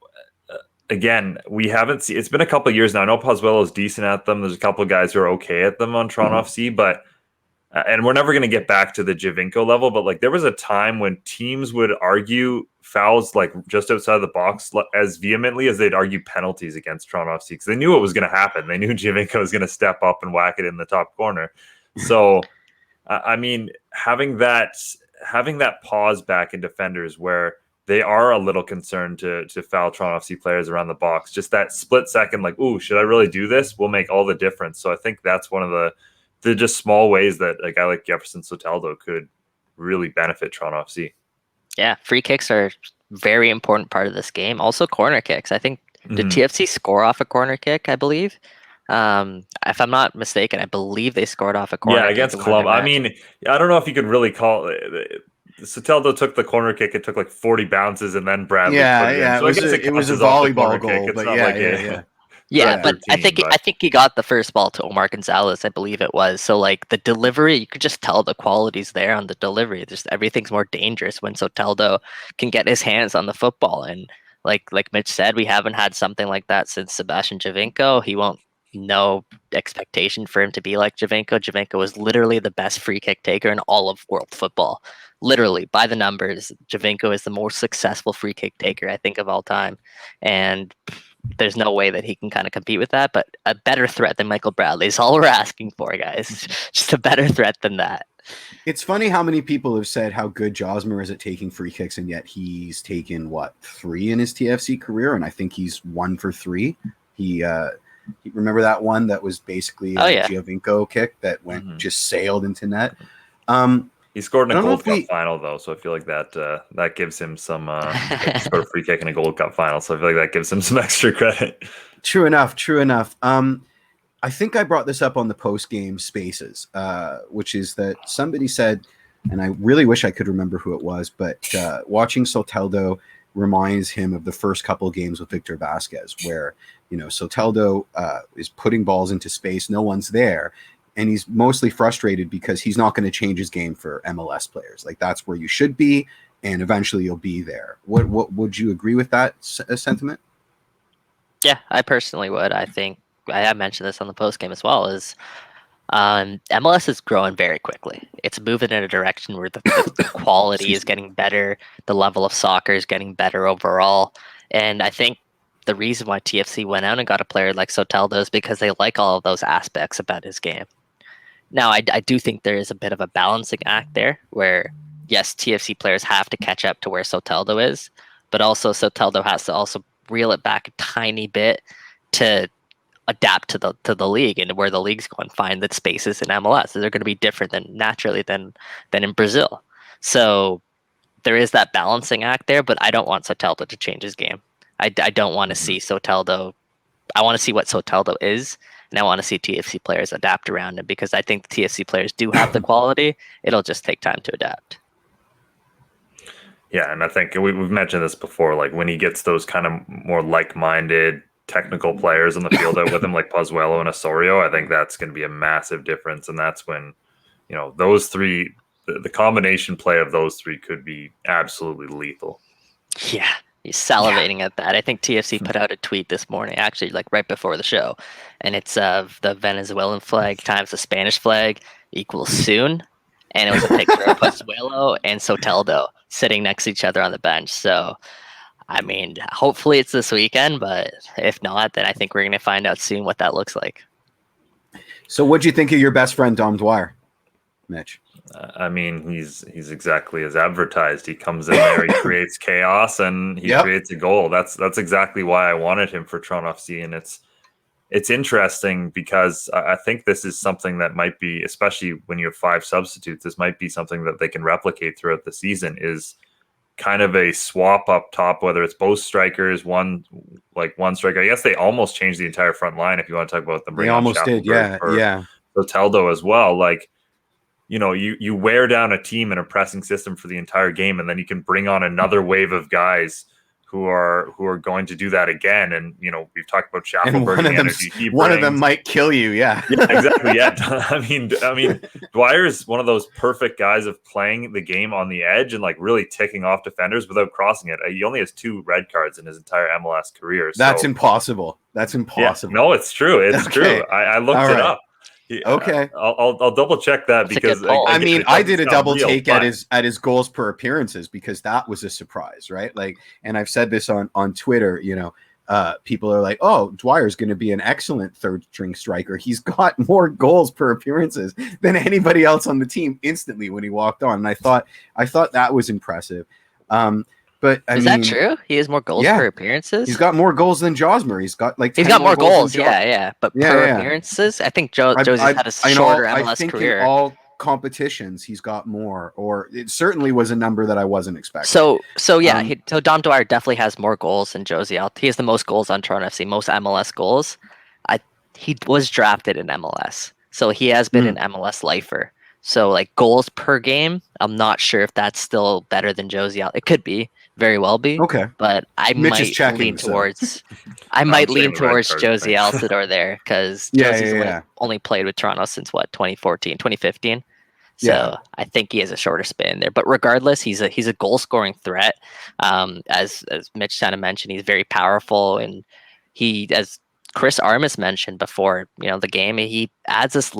again, we haven't seen, it's been a couple of years now. I know Pozuelo is decent at them. There's a couple of guys who are okay at them on Toronto FC, but and we're never going to get back to the Javinko level, but like there was a time when teams would argue fouls like just outside of the box as vehemently as they'd argue penalties against Toronto FC, because they knew what was going to happen. They knew Javinko was going to step up and whack it in the top corner. So, I mean, having that pause back in defenders where they are a little concerned to foul Toronto FC players around the box, just that split second, like, ooh, should I really do this? Will make all the difference. So I think that's one of the just small ways that a guy like Jefferson Soteldo could really benefit Toronto FC. Yeah, free kicks are a very important part of this game. Also corner kicks. I think did TFC score off a corner kick, I believe? If I'm not mistaken, I believe they scored off a corner kick. Yeah, against Columbus. I mean, I don't know if you could really call it. Soteldo took the corner kick. It took like 40 bounces, and then Bradley put it in. So it was a volleyball goal, but yeah, but I think he got the first ball to Omar Gonzalez, I believe it was. So like the delivery, you could just tell the quality's there on the delivery. Just everything's more dangerous when Soteldo can get his hands on the football. And like Mitch said, we haven't had something like that since Sebastian Javinko. He won't. No expectation for him to be like Javinko. Javinko was literally the best free kick taker in all of world football. Literally, by the numbers, Javinko is the most successful free kick taker, I think, of all time. And there's no way that he can kind of compete with that. But a better threat than Michael Bradley is all we're asking for, guys. Just a better threat than that. It's funny how many people have said how good Josmer is at taking free kicks, and yet he's taken, 3 in his TFC career? And I think he's 1 for 3. You remember that one that was basically a Giovinco kick that went just sailed into net? He scored in a Gold Cup final, though, so I feel like that gives him some he scored a free kick in a Gold Cup final, so I feel like that gives him some extra credit. True enough. I think I brought this up on the post-game spaces, which is that somebody said, and I really wish I could remember who it was, but watching Soteldo reminds him of the first couple games with Victor Vasquez, where, you know, Soteldo is putting balls into space, no one's there, and he's mostly frustrated because he's not going to change his game for MLS players. Like, that's where you should be, and eventually you'll be there. What would you agree with that sentiment? Yeah, I personally would. I think I mentioned this on the post game as well. Is MLS is growing very quickly. It's moving in a direction where the quality is getting better. The level of soccer is getting better overall. And I think the reason why TFC went out and got a player like Soteldo is because they like all of those aspects about his game. Now, I do think there is a bit of a balancing act there where, yes, TFC players have to catch up to where Soteldo is, but also Soteldo has to also reel it back a tiny bit to adapt to the league and where the league's going, find the spaces in MLS. They're going to be different than in Brazil. So there is that balancing act there, but I don't want Soteldo to change his game. I don't want to see Soteldo. I want to see what Soteldo is, and I want to see TFC players adapt around him because I think the TFC players do have the quality. It'll just take time to adapt. Yeah, and I think we've mentioned this before. Like when he gets those kind of more like-minded technical players on the field out with him, like Pozuelo and Osorio, I think that's going to be a massive difference. And that's when, those three, the combination play of those three could be absolutely lethal. Yeah, he's salivating at that. I think TFC put out a tweet this morning, actually, like right before the show, and it's the Venezuelan flag times the Spanish flag equals soon, and it was a picture of Pozuelo and Soteldo sitting next to each other on the bench. So, I mean, hopefully it's this weekend, but if not, then I think we're going to find out soon what that looks like. So what'd you think of your best friend, Dom Dwyer, Mitch? I mean, he's exactly as advertised. He comes in there, he creates chaos, and he creates a goal. That's exactly why I wanted him for Toronto FC, and it's interesting because I think this is something that might be, especially when you have 5 substitutes, this might be something that they can replicate throughout the season, is kind of a swap up top, whether it's both strikers, one striker. I guess they almost changed the entire front line if you want to talk about them. They almost did, yeah. Soteldo as well. Like, you wear down a team in a pressing system for the entire game, and then you can bring on another wave of guys who are going to do that again. And we've talked about Schaffelberg and the energy he brings. One of them might kill you. Yeah, exactly. Yeah, I mean, Dwyer is one of those perfect guys of playing the game on the edge and like really ticking off defenders without crossing it. He only has 2 red cards in his entire MLS career. That's impossible. That's impossible. Yeah, no, it's true. It's true. I looked it up. Okay, I'll double check that because I mean I did a double take at his goals per appearances because that was a surprise, right? Like, and I've said this on Twitter. People are like, "Oh, Dwyer's going to be an excellent third string striker. He's got more goals per appearances than anybody else on the team." Instantly when he walked on, and I thought that was impressive. But is that true? He has more goals per appearances. He's got more goals than Josmer. He's got more goals. Yeah. But per appearances, I think Josie's had a shorter MLS I think career. In all competitions, he's got more, or it certainly was a number that I wasn't expecting. So Dom Dwyer definitely has more goals than Josie. He has the most goals on Toronto FC, most MLS goals. He was drafted in MLS, so he has been an MLS lifer. So like goals per game, I'm not sure if that's still better than Josie. It could be, very well be. Okay, but I might lean towards Josie Altidore there because Josie's only played with Toronto since 2015. So I think he has a shorter span there. But regardless, he's a goal scoring threat. As Mitch kind of mentioned, he's very powerful, and as Chris Armas mentioned before, the game, he adds this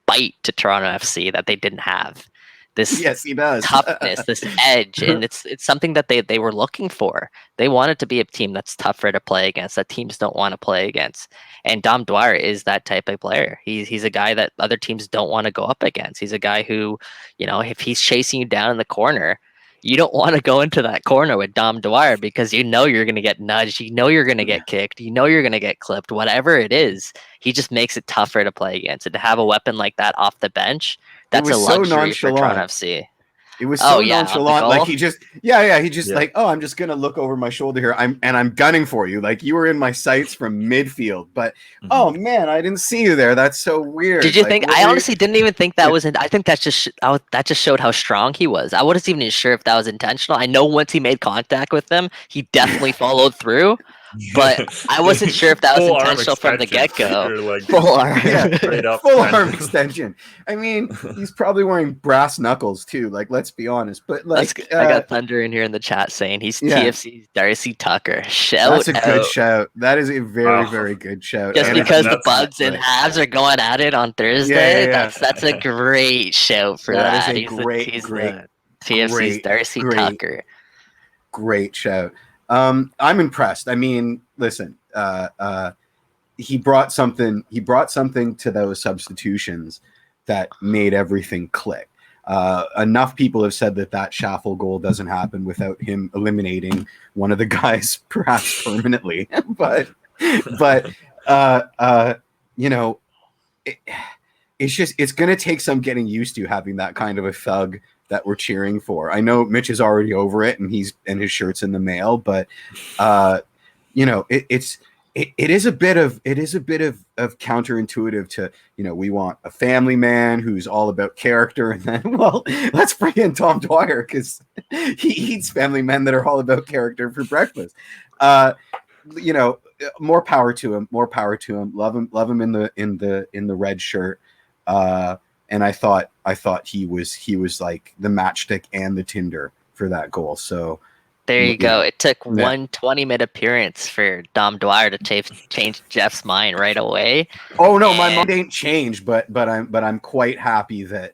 bite to Toronto FC that they didn't have. This he does. toughness, this edge, and it's something that they were looking for. They wanted to be a team that's tougher to play against, that teams don't want to play against. And Dom Dwyer is that type of player. He's a guy that other teams don't want to go up against. He's a guy who, if he's chasing you down in the corner, you don't want to go into that corner with Dom Dwyer because you're going to get nudged, you're going to get kicked, you're going to get clipped, whatever it is. He just makes it tougher to play against. And to have a weapon like that off the bench, that's a luxury for Toronto FC. It was so nonchalant. Like he just like, "Oh, I'm just gonna look over my shoulder here. I'm gunning for you. Like you were in my sights from midfield, but oh man, I didn't see you there. That's so weird." Did you think? I honestly didn't even think that was. I think that just showed how strong he was. I wasn't even sure if that was intentional. I know once he made contact with them, he definitely followed through. But I wasn't sure if that was intentional from the get-go. Like, full arm, full arm extension. I mean, he's probably wearing brass knuckles too. Like, let's be honest. But like, I got Thunder in here in the chat saying he's TFC's Darcy Tucker. That's a good shout. That is a very, very good shout. Just because the Buds and Habs are going at it on Thursday, that's a great shout for that. That is a great TFC's Darcy Tucker. Great shout. I'm impressed. I mean, listen, he brought something to those substitutions that made everything click. Enough people have said that Schaffel goal doesn't happen without him eliminating one of the guys, perhaps permanently. but you know, it's going to take some getting used to having that kind of a thug that we're cheering for. I know Mitch is already over it, and his shirt's in the mail, but you know, it is a bit of counterintuitive to, you know, we want a family man who's all about character, and then, well, let's bring in Dom Dwyer because he eats family men that are all about character for breakfast. You know, more power to him. Love him in the red shirt. And I thought he was like the matchstick and the Tinder for that goal. So there you go. It took one 20-minute appearance for Dom Dwyer to change Jeff's mind right away. Oh no, my mind ain't changed, but I'm quite happy that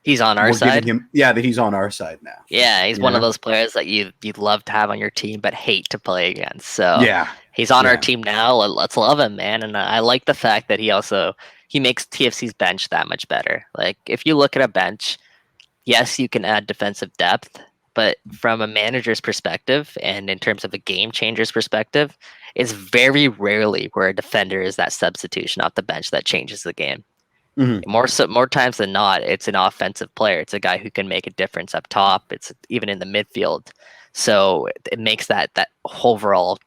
he's on our side. That he's on our side now. Yeah, he's one of those players that you'd love to have on your team, but hate to play against. So yeah, he's on our team now. Let's love him, man. And I like the fact that he makes TFC's bench that much better. Like, if you look at a bench, yes, you can add defensive depth, but from a manager's perspective and in terms of a game changer's perspective, it's very rarely where a defender is that substitution off the bench that changes the game. Mm-hmm. More times than not, it's an offensive player. It's a guy who can make a difference up top. It's even in the midfield. So it makes that overall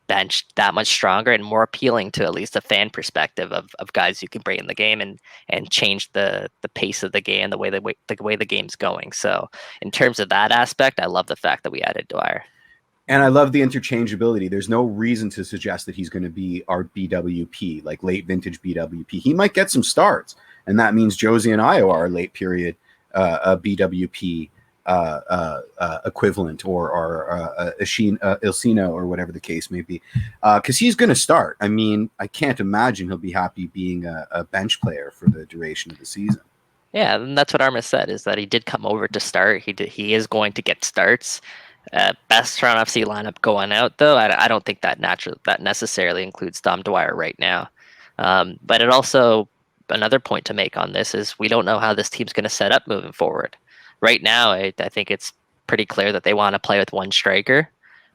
bench that much stronger and more appealing to at least a fan perspective of guys you can bring in the game and change the pace of the game, the way the game's going. So in terms of that aspect, I love the fact that we added Dwyer. And I love the interchangeability. There's no reason to suggest that he's going to be our BWP, like late vintage BWP. He might get some starts, and that means Josie and Io are late period BWP equivalent, or Ilsino, or whatever the case may be, because he's going to start. I mean, I can't imagine he'll be happy being a bench player for the duration of the season. Yeah, and that's what Armis said, is that he did come over to start. He is going to get starts. Best Toronto FC lineup going out, though, I don't think that necessarily includes Dom Dwyer right now. But it also, another point to make on this is we don't know how this team's going to set up moving forward. Right now, I think it's pretty clear that they want to play with one striker,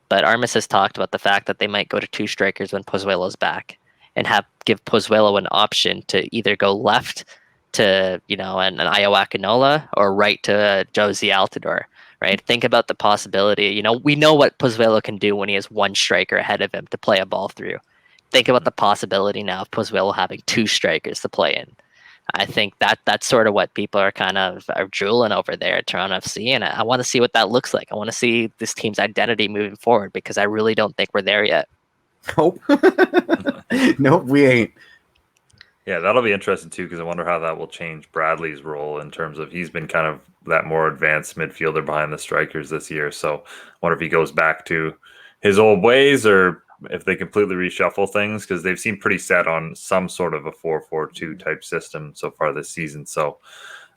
but Armis has talked about the fact that they might go to two strikers when Pozuelo's back and give Pozuelo an option to either go left to, you know, an Io Akinola or right to Josie Altidore. Right? Think about the possibility. You know, we know what Pozuelo can do when he has one striker ahead of him to play a ball through. Think about the possibility now of Pozuelo having two strikers to play in. I think that's sort of what people are kind of drooling over there at Toronto FC, and I want to see what that looks like. I want to see this team's identity moving forward, because I really don't think we're there yet. Nope. Nope, we ain't. Yeah, that'll be interesting too, because I wonder how that will change Bradley's role in terms of, he's been kind of that more advanced midfielder behind the strikers this year. So I wonder if he goes back to his old ways, or if they completely reshuffle things, because they've seemed pretty set on some sort of a 4-4-2 type system so far this season. So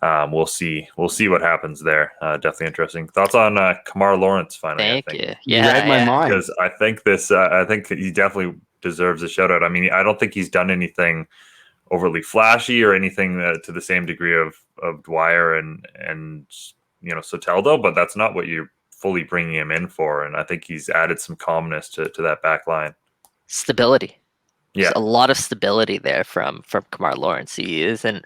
we'll see what happens there. Definitely interesting. Thoughts on Kamar Lawrence finally? Thank you. Yeah, you read my mind, because I think he definitely deserves a shout out. I mean, I don't think he's done anything overly flashy or anything to the same degree of Dwyer and you know, Soteldo, but that's not what you're fully bringing him in for. And I think he's added some calmness to that back line. Stability. Yeah, there's a lot of stability there from Kamar Lawrence. He isn't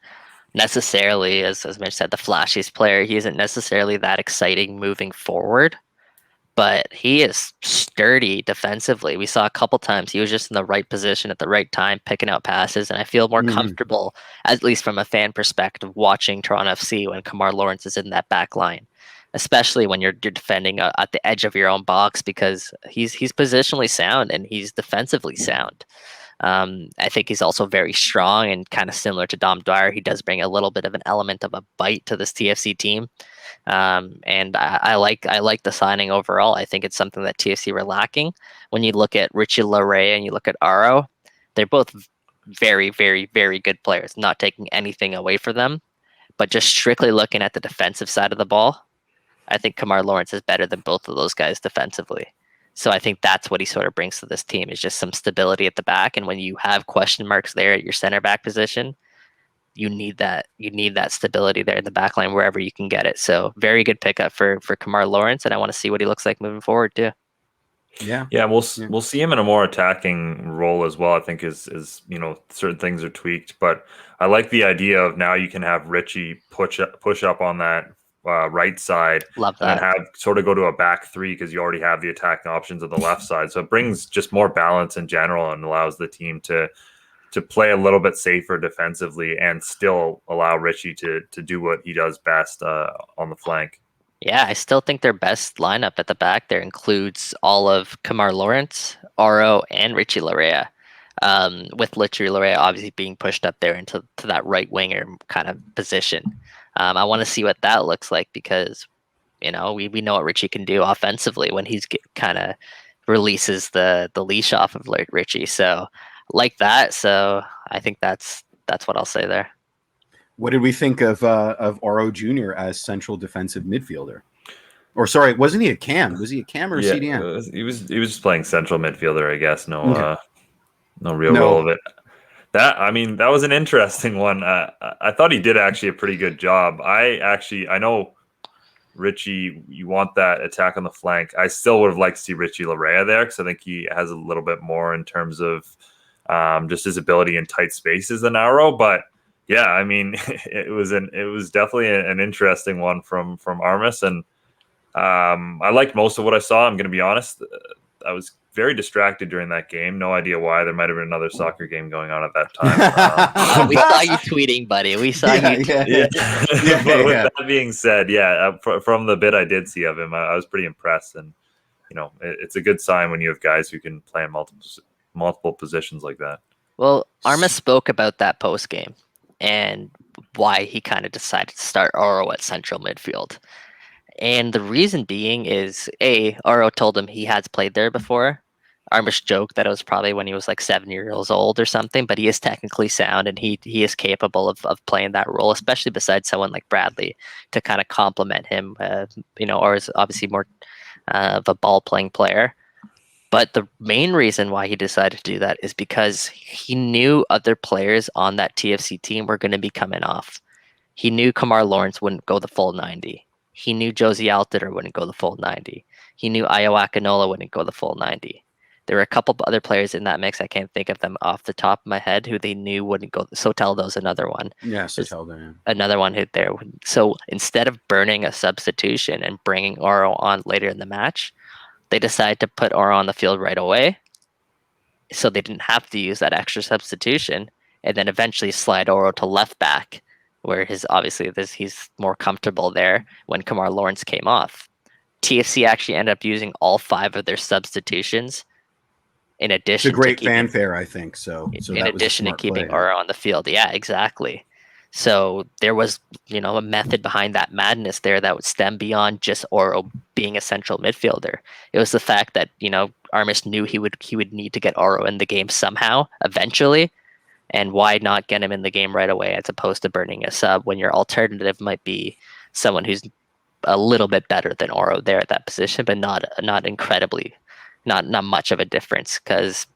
necessarily, as Mitch said, the flashiest player. He isn't necessarily that exciting moving forward, but he is sturdy defensively. We saw a couple times he was just in the right position at the right time, picking out passes, and I feel more comfortable, at least from a fan perspective, watching Toronto FC when Kamar Lawrence is in that back line, especially when you're defending at the edge of your own box, because he's positionally sound and he's defensively sound. I think he's also very strong, and kind of similar to Dom Dwyer, he does bring a little bit of an element of a bite to this TFC team. And I like the signing overall. I think it's something that TFC were lacking. When you look at Richie Laray and you look at Aro, they're both very, very, very good players, not taking anything away from them, but just strictly looking at the defensive side of the ball, I think Kamar Lawrence is better than both of those guys defensively. So I think that's what he sort of brings to this team, is just some stability at the back. And when you have question marks there at your center back position, you need that stability there in the back line wherever you can get it. So very good pickup for Kamar Lawrence, and I want to see what he looks like moving forward too. Yeah. We'll see him in a more attacking role as well. I think as certain things are tweaked, but I like the idea of now you can have Richie push up on that right side, Love and then that. have sort of go to a back three because you already have the attacking options on the left side. So it brings just more balance in general and allows the team to play a little bit safer defensively and still allow Richie to do what he does best on the flank. Yeah, I still think their best lineup at the back there includes all of Kamar Lawrence, Oro, and Richie Larea. With Richie Larea obviously being pushed up there into that right winger kind of position. I want to see what that looks like because, we know what Richie can do offensively when he's kind of releases the leash off of Richie. So like that. So I think that's what I'll say there. What did we think of Oro Jr. as central defensive midfielder? Or sorry, wasn't he a cam? Was he a cam or a CDM? He was just playing central midfielder, I guess. No real No. role of it. That was an interesting one. I thought he did actually a pretty good job. I know Richie, you want that attack on the flank. I still would have liked to see Richie Larea there because I think he has a little bit more in terms of just his ability in tight spaces than Aro, but. Yeah, I mean, it was definitely an interesting one from Armas, and I liked most of what I saw. I'm going to be honest. I was very distracted during that game. No idea why. There might have been another soccer game going on at that time. We saw you tweeting, buddy. We saw you. Yeah. But with that being said, from the bit I did see of him, I was pretty impressed, and it's a good sign when you have guys who can play in multiple positions like that. Well, Armas spoke about that post game and why he kind of decided to start Oro at central midfield. And the reason being is, Oro told him he has played there before. Armas joked that it was probably when he was like 7 years old or something, but he is technically sound and he is capable of playing that role, especially beside someone like Bradley to kind of complement him. Oro is obviously more of a ball-playing player. But the main reason why he decided to do that is because he knew other players on that TFC team were going to be coming off. He knew Kamar Lawrence wouldn't go the full 90. He knew Josie Altidore wouldn't go the full 90. He knew Ayo Akinola wouldn't go the full 90. There were a couple other players in that mix. I can't think of them off the top of my head who they knew wouldn't go. Soteldo's another one. Yeah, Soteldo. Yeah. Another one who there. So instead of burning a substitution and bringing Oro on later in the match, they decided to put Oro on the field right away, so they didn't have to use that extra substitution, and then eventually slide Oro to left back, where he's more comfortable there when Kamar Lawrence came off. TFC actually ended up using all 5 of their substitutions in addition it's a great to keeping, fanfare, I think. So in addition to keeping Oro on the field. Yeah, exactly. So there was, a method behind that madness there that would stem beyond just Oro being a central midfielder. It was the fact that, Armas knew he would need to get Oro in the game somehow, eventually, and why not get him in the game right away as opposed to burning a sub when your alternative might be someone who's a little bit better than Oro there at that position, but not incredibly, not much of a difference because,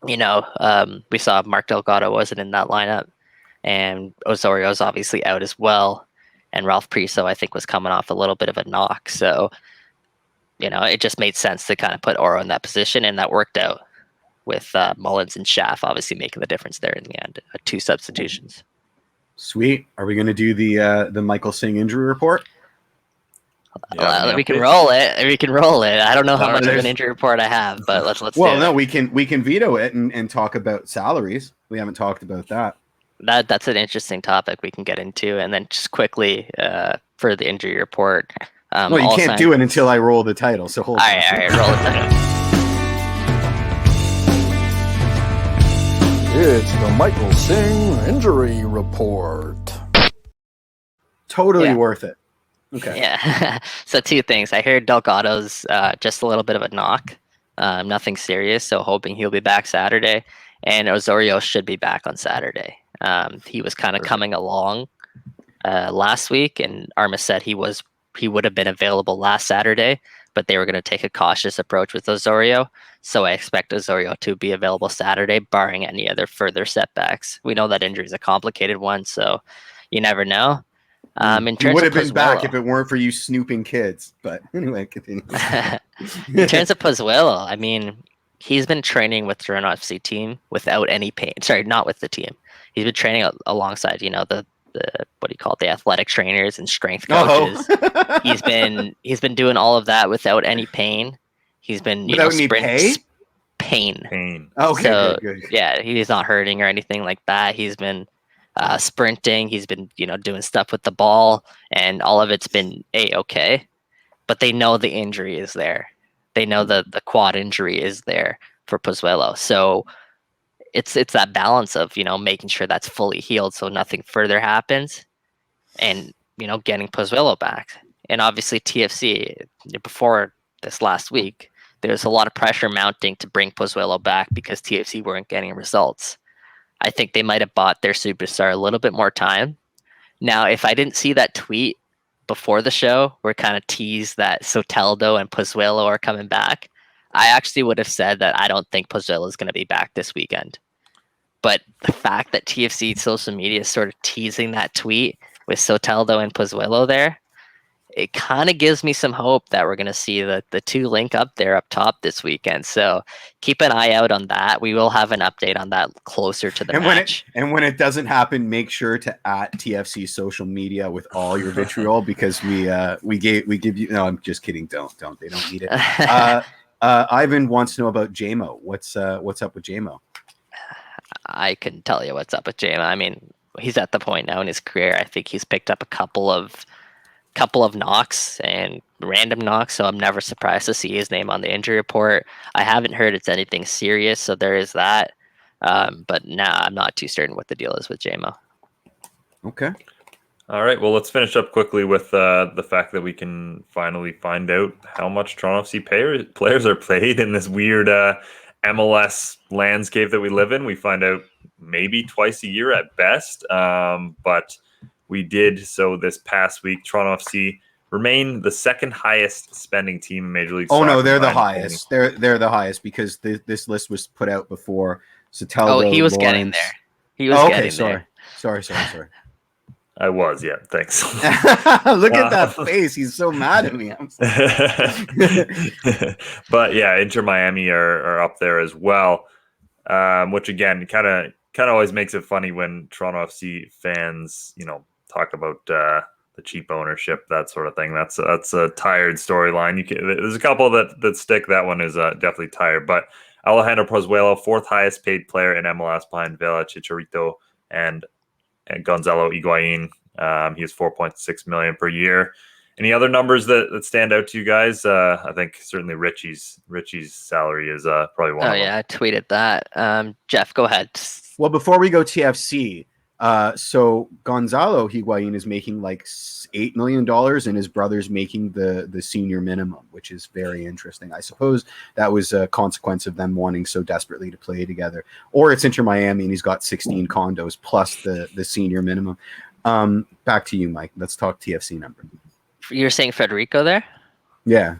we saw Mark Delgado wasn't in that lineup. And Osorio's obviously out as well. And Ralph Prieso, I think, was coming off a little bit of a knock. So, it just made sense to kind of put Oro in that position. And that worked out with Mullins and Schaff obviously making the difference there in the end. 2 substitutions. Sweet. Are we going to do the Michael Singh injury report? We can roll it. We can roll it. I don't know how much of an injury report I have, but let's well, do no, it. we can veto it and talk about salaries. We haven't talked about that. That's an interesting topic we can get into, and then just quickly for the injury report. Well, you can't do it until I roll the title. So hold on. All right, roll the title. It's the Michael Singh injury report. Totally worth it. Okay. Yeah. So 2 things. I heard Delgado's just a little bit of a knock, nothing serious. So hoping he'll be back Saturday, and Osorio should be back on Saturday. He was kind of coming along last week, and Armas said he would have been available last Saturday, but they were going to take a cautious approach with Osorio. So I expect Osorio to be available Saturday, barring any other further setbacks. We know that injury is a complicated one, so you never know. In He terms would of have been back if Pozuelo, it weren't for you snooping kids. But anyway, continue. in terms of Pozuelo, I mean, he's been training with Toronto FC team without any pain. Sorry, not with the team. He's been training alongside, the what do you call it, the athletic trainers and strength coaches. Oh. He's been doing all of that without any pain. He's been Without any pay? Pain. Pain. Okay, So good. yeah, he's not hurting or anything like that. He's been sprinting. He's been doing stuff with the ball, and all of it's been okay. But they know the injury is there. They know the quad injury is there for Pozuelo. So it's that balance of making sure that's fully healed so nothing further happens, and getting Pozuelo back. And obviously TFC, before this last week, there's a lot of pressure mounting to bring Pozuelo back because TFC weren't getting results. I think they might have bought their superstar a little bit more time. Now, if I didn't see that tweet before the show where kind of teased that Soteldo and Pozuelo are coming back, I actually would have said that I don't think Pozuelo is going to be back this weekend. But the fact that TFC social media is sort of teasing that tweet with Soteldo and Pozuelo there, it kind of gives me some hope that we're going to see the two link up there up top this weekend. So keep an eye out on that. We will have an update on that closer to the match. When it doesn't happen, make sure to @ TFC social media with all your vitriol because we give you. No, I'm just kidding. Don't. They don't need it. Ivan wants to know about JMO. What's up with JMO? I couldn't tell you what's up with JMO. I mean, he's at the point now in his career. I think he's picked up a couple of knocks and random knocks, so I'm never surprised to see his name on the injury report. I haven't heard it's anything serious, so there is that. But I'm not too certain what the deal is with JMO. Okay. All right. Well, let's finish up quickly with the fact that we can finally find out how much Toronto FC players are paid in this weird MLS landscape that we live in. We find out maybe twice a year at best, but we did so this past week. Toronto FC remain the second highest spending team in Major League Soccer. Oh no, they're the highest. They're the highest because this list was put out before Soteldo. Oh, he was Lawrence. Getting there. He was getting there. Sorry. I was, yeah. Thanks. Look at that face. He's so mad at me. But yeah, Inter Miami are up there as well, which again kind of always makes it funny when Toronto FC fans, talk about the cheap ownership, that sort of thing. That's a tired storyline. There's a couple that stick. That one is definitely tired. But Alejandro Pozuelo, fourth highest paid player in MLS behind Vela, Chicharito, and Gonzalo Higuain. He has $4.6 million per year. Any other numbers that stand out to you guys? I think certainly Richie's salary is probably one of them. Oh yeah, I tweeted that. Jeff, go ahead. Well, before we go TFC, so Gonzalo Higuain is making like $8 million, and his brother's making the senior minimum, which is very interesting. I suppose that was a consequence of them wanting so desperately to play together. Or it's Inter Miami, and he's got 16 condos plus the senior minimum. Back to you, Mike. Let's talk TFC number. You're saying Federico there? Yeah.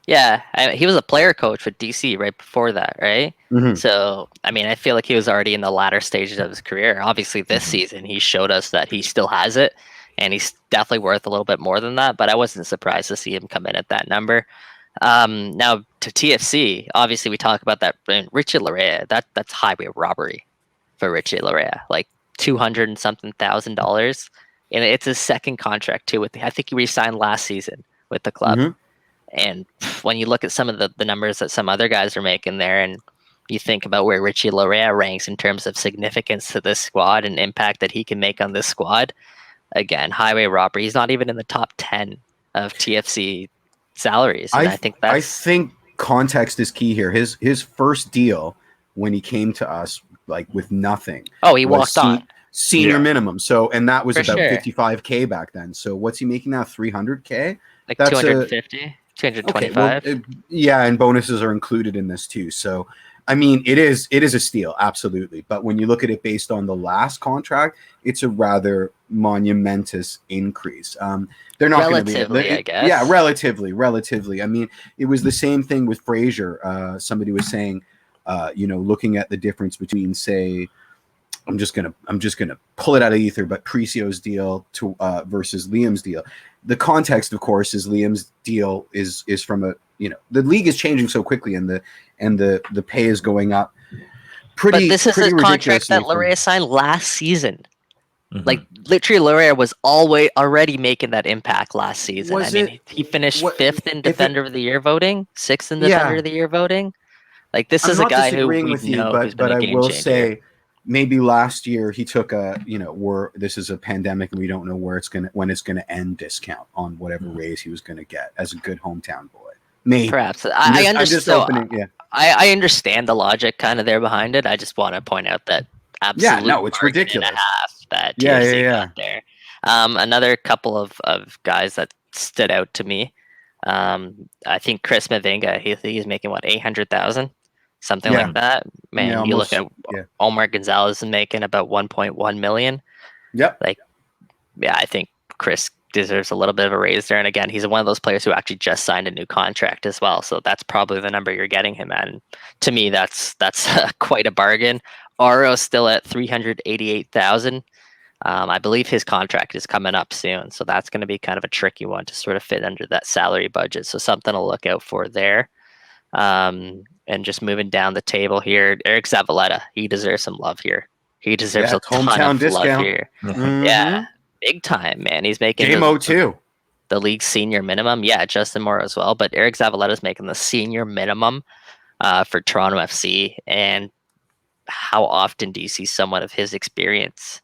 Yeah, he was a player coach with DC right before that, right? Mm-hmm. So, I mean, I feel like he was already in the latter stages of his career. Obviously, this season, he showed us that he still has it, and he's definitely worth a little bit more than that, but I wasn't surprised to see him come in at that number. Now, to TFC, obviously, we talk about that. Richie Larea, that's highway robbery for Richie Larea, like $200 and something thousand. And it's his second contract, too. I think he re-signed last season with the club. Mm-hmm. And when you look at some of the numbers that some other guys are making there, and you think about where Richie Larea ranks in terms of significance to this squad and impact that he can make on this squad, again, highway robbery. He's not even in the top 10 of TFC salaries. And I think context is key here. His first deal when he came to us, like with nothing. Oh, he walked on. Senior minimum. So, and that was For about sure. $55K back then. So what's he making now? $300K? Like That's 250, 225. Okay, well, yeah, and bonuses are included in this too. So I mean, it is a steal, absolutely. But when you look at it based on the last contract, it's a rather monumentous increase. They're not going to be Relatively, I guess. Yeah, relatively. I mean, it was the same thing with Frazier. Somebody was saying, looking at the difference between, say, I'm just gonna pull it out of ether, but Priesio's deal to versus Liam's deal. The context, of course, is Liam's deal is from a the league is changing so quickly, and the pay is going up. But this is a contract that ridiculously Laurea signed last season. Mhm. Like literally, Laurea was already making that impact last season. He finished 5th in Defender of the Year voting, 6th in Defender of the Year voting. Like this is a guy who we know who's been a game changer. Say maybe last year he took a this is a pandemic and we don't know when it's gonna end discount on whatever raise he was gonna get as a good hometown boy. Maybe perhaps I understand. I understand the logic kind of there behind it. I just want to point out that absolutely it's ridiculous. That TFC got there. Another couple of guys that stood out to me. I think Chris Mavinga. He's making what 800,000. Something like that, man. You look at Omar Gonzalez is making about 1.1 million. Yep. I think Chris deserves a little bit of a raise there. And again, he's one of those players who actually just signed a new contract as well. So that's probably the number you're getting him at. And to me, that's quite a bargain. Aro's still at 388,000. I believe his contract is coming up soon, so that's going to be kind of a tricky one to sort of fit under that salary budget. So something to look out for there. And just moving down the table here, Eric Savaletta, he deserves some love here. He deserves a ton of love here. Mm-hmm. Yeah, big time, man. He's making the league's senior minimum. Yeah, Justin Moore as well. But Eric Zavaletta's making the senior minimum for Toronto FC. And how often do you see someone of his experience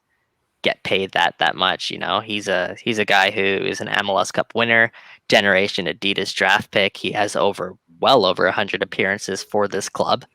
get paid that much? He's a guy who is an MLS Cup winner, Generation Adidas draft pick. He has well over 100 appearances for this club.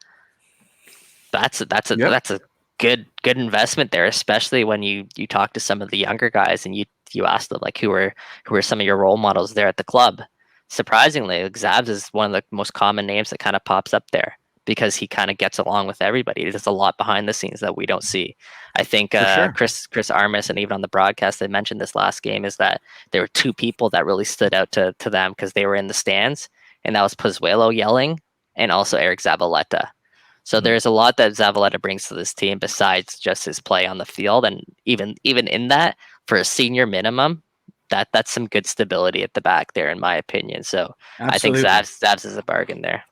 That's a good investment there, especially when you talk to some of the younger guys and you ask them like who are some of your role models there at the club. Surprisingly, Zabs is one of the most common names that kind of pops up there because he kind of gets along with everybody. There's a lot behind the scenes that we don't see. I think Chris Armas, and even on the broadcast they mentioned this last game, is that there were two people that really stood out to them because they were in the stands, and that was Pozuelo yelling and also Eric Zavaleta. So there's a lot that Zavaleta brings to this team besides just his play on the field, and even in that, for a senior minimum, that's some good stability at the back there, in my opinion. So absolutely. I think Zabs is a bargain there.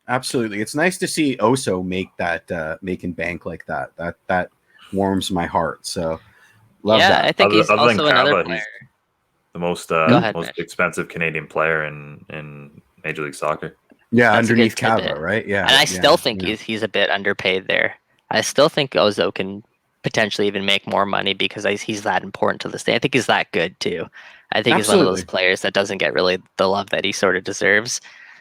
Absolutely, it's nice to see Oso make that making bank like that. That warms my heart. So love that. I think he's also another player. He's the most expensive Canadian player in Major League Soccer. Yeah, that's underneath Cava, right? Yeah, and I still think he's a bit underpaid there. I still think Ozo can potentially even make more money because he's that important to this team. I think he's that good too. I think he's one of those players that doesn't get really the love that he sort of deserves.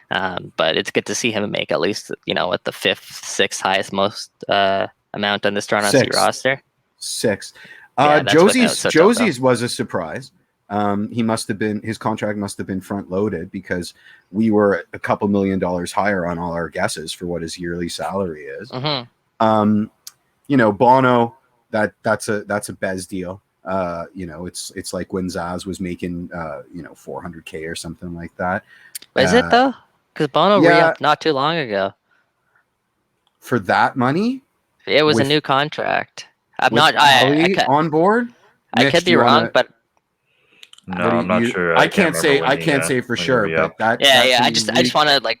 But it's good to see him make at least, at the 5th, 6th highest most amount on this Toronto FC roster. 6. Josie's was a surprise. His contract must have been front loaded because we were a couple $1 million higher on all our guesses for what his yearly salary is. Mm-hmm. Bono, that's a Bez deal. It's like when Zaz was making $400K or something like that. Is it though? Because Bono re-upped not too long ago. For that money? It was a new contract. I'm not on board. I could be wrong, but no, I'm not sure. I can't say for sure, but that. I just want to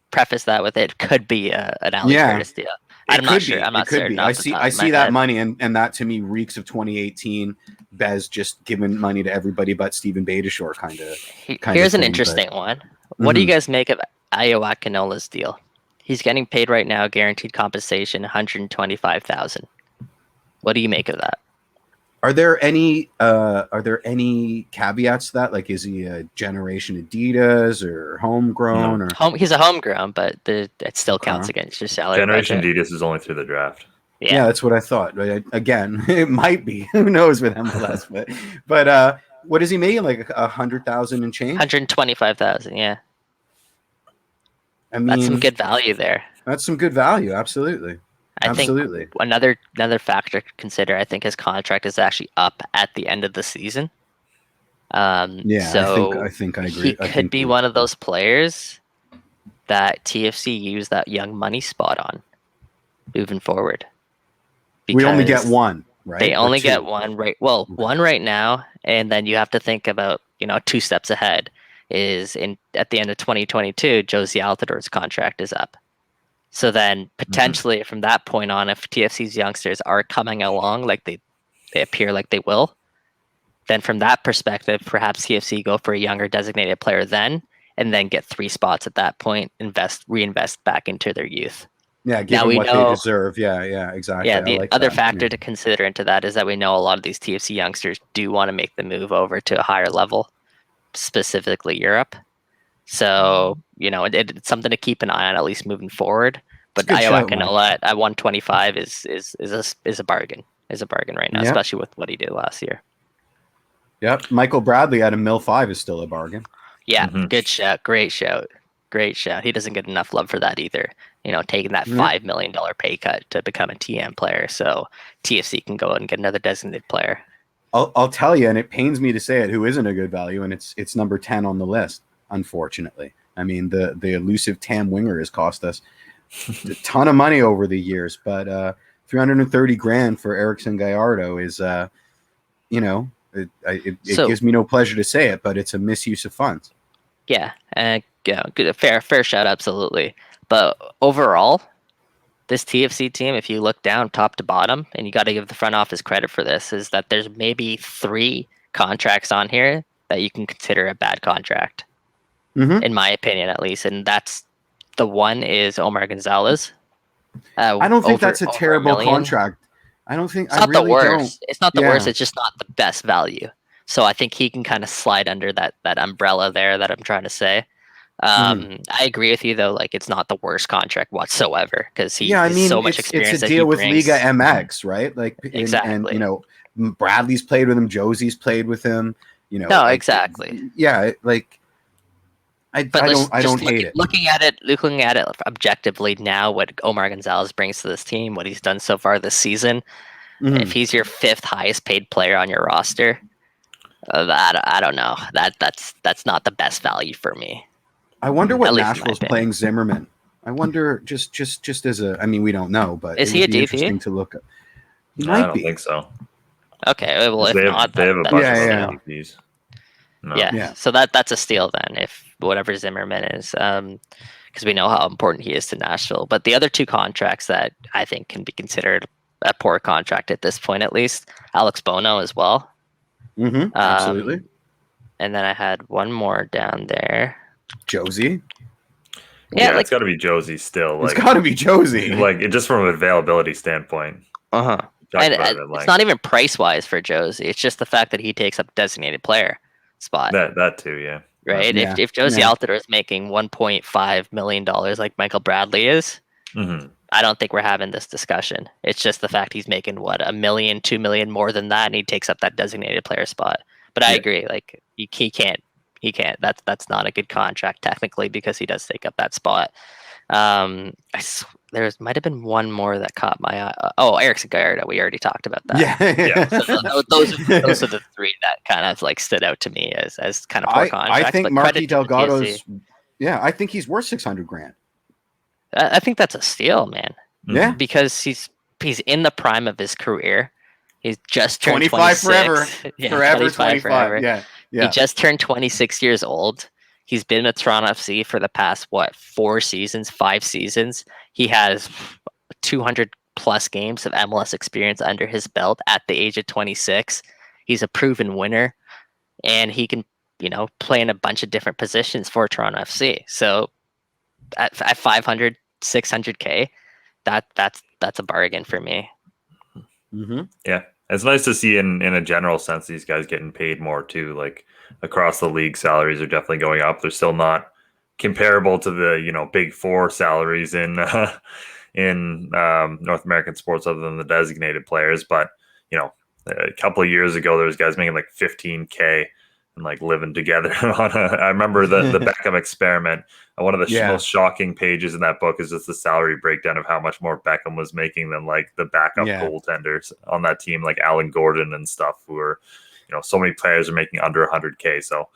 preface that with it could be an Alex Curtis deal. I'm not sure. I'm not certain. I see that money, and that to me reeks of 2018. Bez just giving money to everybody but Stephen Beitashour kind of. Here's an interesting one. What do you guys make of Ayo Akinola's deal? He's getting paid right now, guaranteed compensation, $125,000. What do you make of that? Are there any caveats to that? Like, is he a Generation Adidas or homegrown? No. He's a homegrown, but it still counts against your salary. Generation budget. Adidas is only through the draft. Yeah, that's what I thought. Again, it might be. Who knows with MLS? But what is he making? Like 100,000 and change? 125,000. Yeah. I mean, that's some good value there. That's some good value. Absolutely. I think Absolutely. another factor to consider, I think his contract is actually up at the end of the season. Yeah, So I think I agree. he could be one of those players that TFC use that young money spot on moving forward. We only get Because one, right? They Or only two? get one, right? Well, one right now, and then you have to think about, 2 steps ahead. Is in at the end of 2022, Josie Altidor's contract is up. So then potentially from that point on, if TFC's youngsters are coming along like they appear like they will, then from that perspective, perhaps TFC go for a younger designated player then, and then get 3 spots at that point, reinvest back into their youth. Yeah, give Now them we what they know- deserve. Yeah, exactly. Yeah, I the like other that. factor Yeah. to consider into that is that we know a lot of these TFC youngsters do want to make the move over to a higher level, specifically Europe. So, it's something to keep an eye on, at least moving forward. But It's a good shout, Ayala at 125 is a bargain. Is a bargain right now, Yeah. especially with what he did last year. Yep. Michael Bradley at $1.5 is still a bargain. Yeah, Mhm. good shout. Great shout. Great shout. He doesn't get enough love for that either. Taking that Yeah. $5 million pay cut to become a TM player. So TFC can go and get another designated player. I'll tell you, and it pains me to say it, who isn't a good value, and it's number 10 on the list, unfortunately. I mean, the elusive TAM winger has cost us a ton of money over the years, but $330,000 for Erickson Gallardo is, it gives me no pleasure to say it, but it's a misuse of funds. Yeah, good, fair shout, absolutely. But overall, this TFC team, if you look down top to bottom, and you got to give the front office credit for this, is that there's maybe 3 contracts on here that you can consider a bad contract, in my opinion, at least. And that's the one is Omar Gonzalez. I don't think that's a terrible contract. I don't think It's not the worst. Don't. It's not the worst. It's just not the best value. So I think he can kind of slide under that umbrella there that I'm trying to say. I agree with you though. Like, it's not the worst contract whatsoever because he's so much experience. It's a deal with Liga MX, right? Like, exactly. And Bradley's played with him. Josie's played with him. No, exactly. Yeah, like I don't hate it. Looking at it objectively now, what Omar Gonzalez brings to this team, what he's done so far this season. If he's your 5th highest paid player on your roster, I don't know. That's not the best value for me. I wonder what Nashville's playing Zimmerman. I wonder just as a. I mean, we don't know, but is he a DP? Interesting to look at. He I might don't be. think so. Okay, well, if they have not, a bunch of DPs. No. Yeah, so that's a steal then, if whatever Zimmerman is, because we know how important he is to Nashville. But the other 2 contracts that I think can be considered a poor contract at this point, at least, Alex Bono as well. Absolutely. And then I had one more down there. Josie. Yeah, it's got to be Josie still. It's got to be Josie. Like, just from an availability standpoint. And it's not even price wise for Josie. It's just the fact that he takes up designated player spot. That too, yeah. Right. Yeah. If Josie Altidore is making $1.5 million like Michael Bradley is, I don't think we're having this discussion. It's just the fact he's making $1 million, $2 million more than that, and he takes up that designated player spot. But I agree. Like, he can't. That's not a good contract technically because he does take up that spot. There might have been one more that caught my eye. Erickson Gallardo. We already talked about that. Yeah. So those are the 3 that kind of like stood out to me as kind of poor contracts. I think Marky Delgado's. Yeah, I think he's worth $600,000. I think that's a steal, man. Yeah, because he's in the prime of his career. He's just turned 25 26. forever. Yeah, Forever 25. Yeah. He just turned 26 years old. He's been with Toronto FC for the past 5 seasons. He has 200 plus games of MLS experience under his belt at the age of 26. He's a proven winner, and he can, play in a bunch of different positions for Toronto FC. So at 500, 600K, that's a bargain for me. Yeah, it's nice to see in a general sense these guys getting paid more too. Like, across the league, salaries are definitely going up. They're still not comparable to the big 4 salaries in North American sports, other than the designated players. But a couple of years ago, there was guys making like $15K and like living together on a. I remember the Beckham experiment. One of the most shocking pages in that book is just the salary breakdown of how much more Beckham was making than like the backup goaltenders on that team, like Alan Gordon and stuff, who are, so many players are making under 100K. So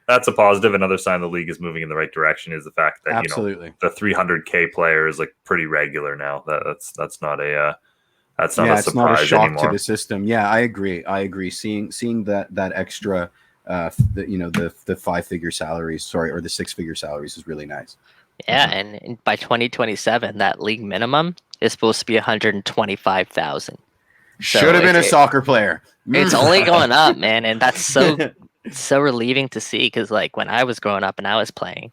that's a positive. Another sign the league is moving in the right direction is the fact that the 300K player is like pretty regular now. That's not a that's not a surprise it's not a shock anymore to the system. Yeah, I agree. Seeing that extra, the 5-figure salaries, or the 6-figure salaries is really nice. Yeah, and by 2027, that league minimum is supposed to be 125,000. Should have been a soccer player. It's only going up, man, and that's so relieving to see, because like when I was growing up and I was playing,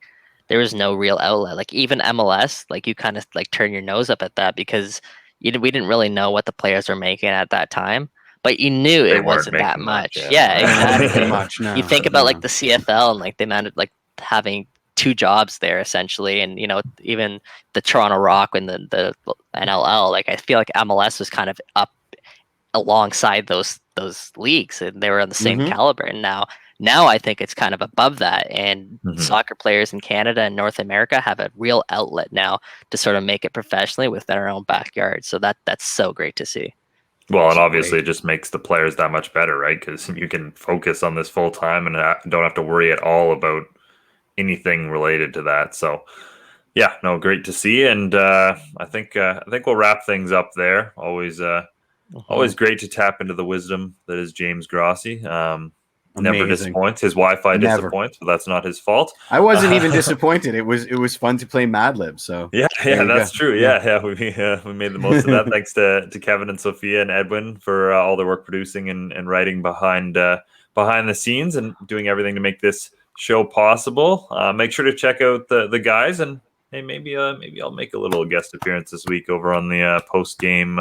there was no real outlet. Like even MLS, like you kind of like turn your nose up at that because we didn't really know what the players were making at that time. But you knew it wasn't that much. Yeah, exactly. Much, no. You think about like the CFL and like the amount of like having 2 jobs there essentially, and even the Toronto Rock and the NLL. Like I feel like MLS was kind of up alongside those leagues, and they were on the same caliber. And now I think it's kind of above that. And soccer players in Canada and North America have a real outlet now to sort of make it professionally within our own backyard. So that's so great to see. Well, and obviously it just makes the players that much better, right? Because you can focus on this full time and don't have to worry at all about anything related to that. So, yeah, no, great to see. And I think we'll wrap things up there. Always great to tap into the wisdom that is James Grossi. Never disappoints. His Wi-Fi disappoints, but that's not his fault. I wasn't even disappointed. It was fun to play Mad Lib. So yeah, that's true. Yeah. We made the most of that. Thanks to Kevin and Sophia and Edwin for all their work producing and writing behind the scenes and doing everything to make this show possible. Make sure to check out the guys, and hey, maybe I'll make a little guest appearance this week over on the post game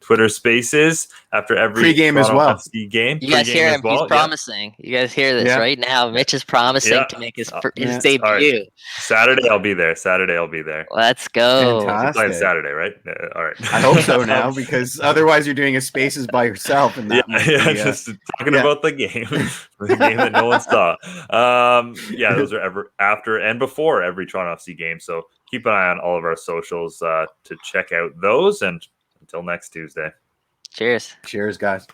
Twitter Spaces after every pre-game as well. FC game. You guys hear him? He's promising. You guys hear this right now. Mitch is promising to make his debut. Right. Saturday I'll be there. Let's go. Fantastic. You're playing Saturday, right? All right. I hope so now, because otherwise you're doing a Spaces by yourself. And that just talking about the game, the game that no one saw. Those are after and before every Toronto FC game. So keep an eye on all of our socials to check out those. And until next Tuesday. Cheers. Cheers, guys.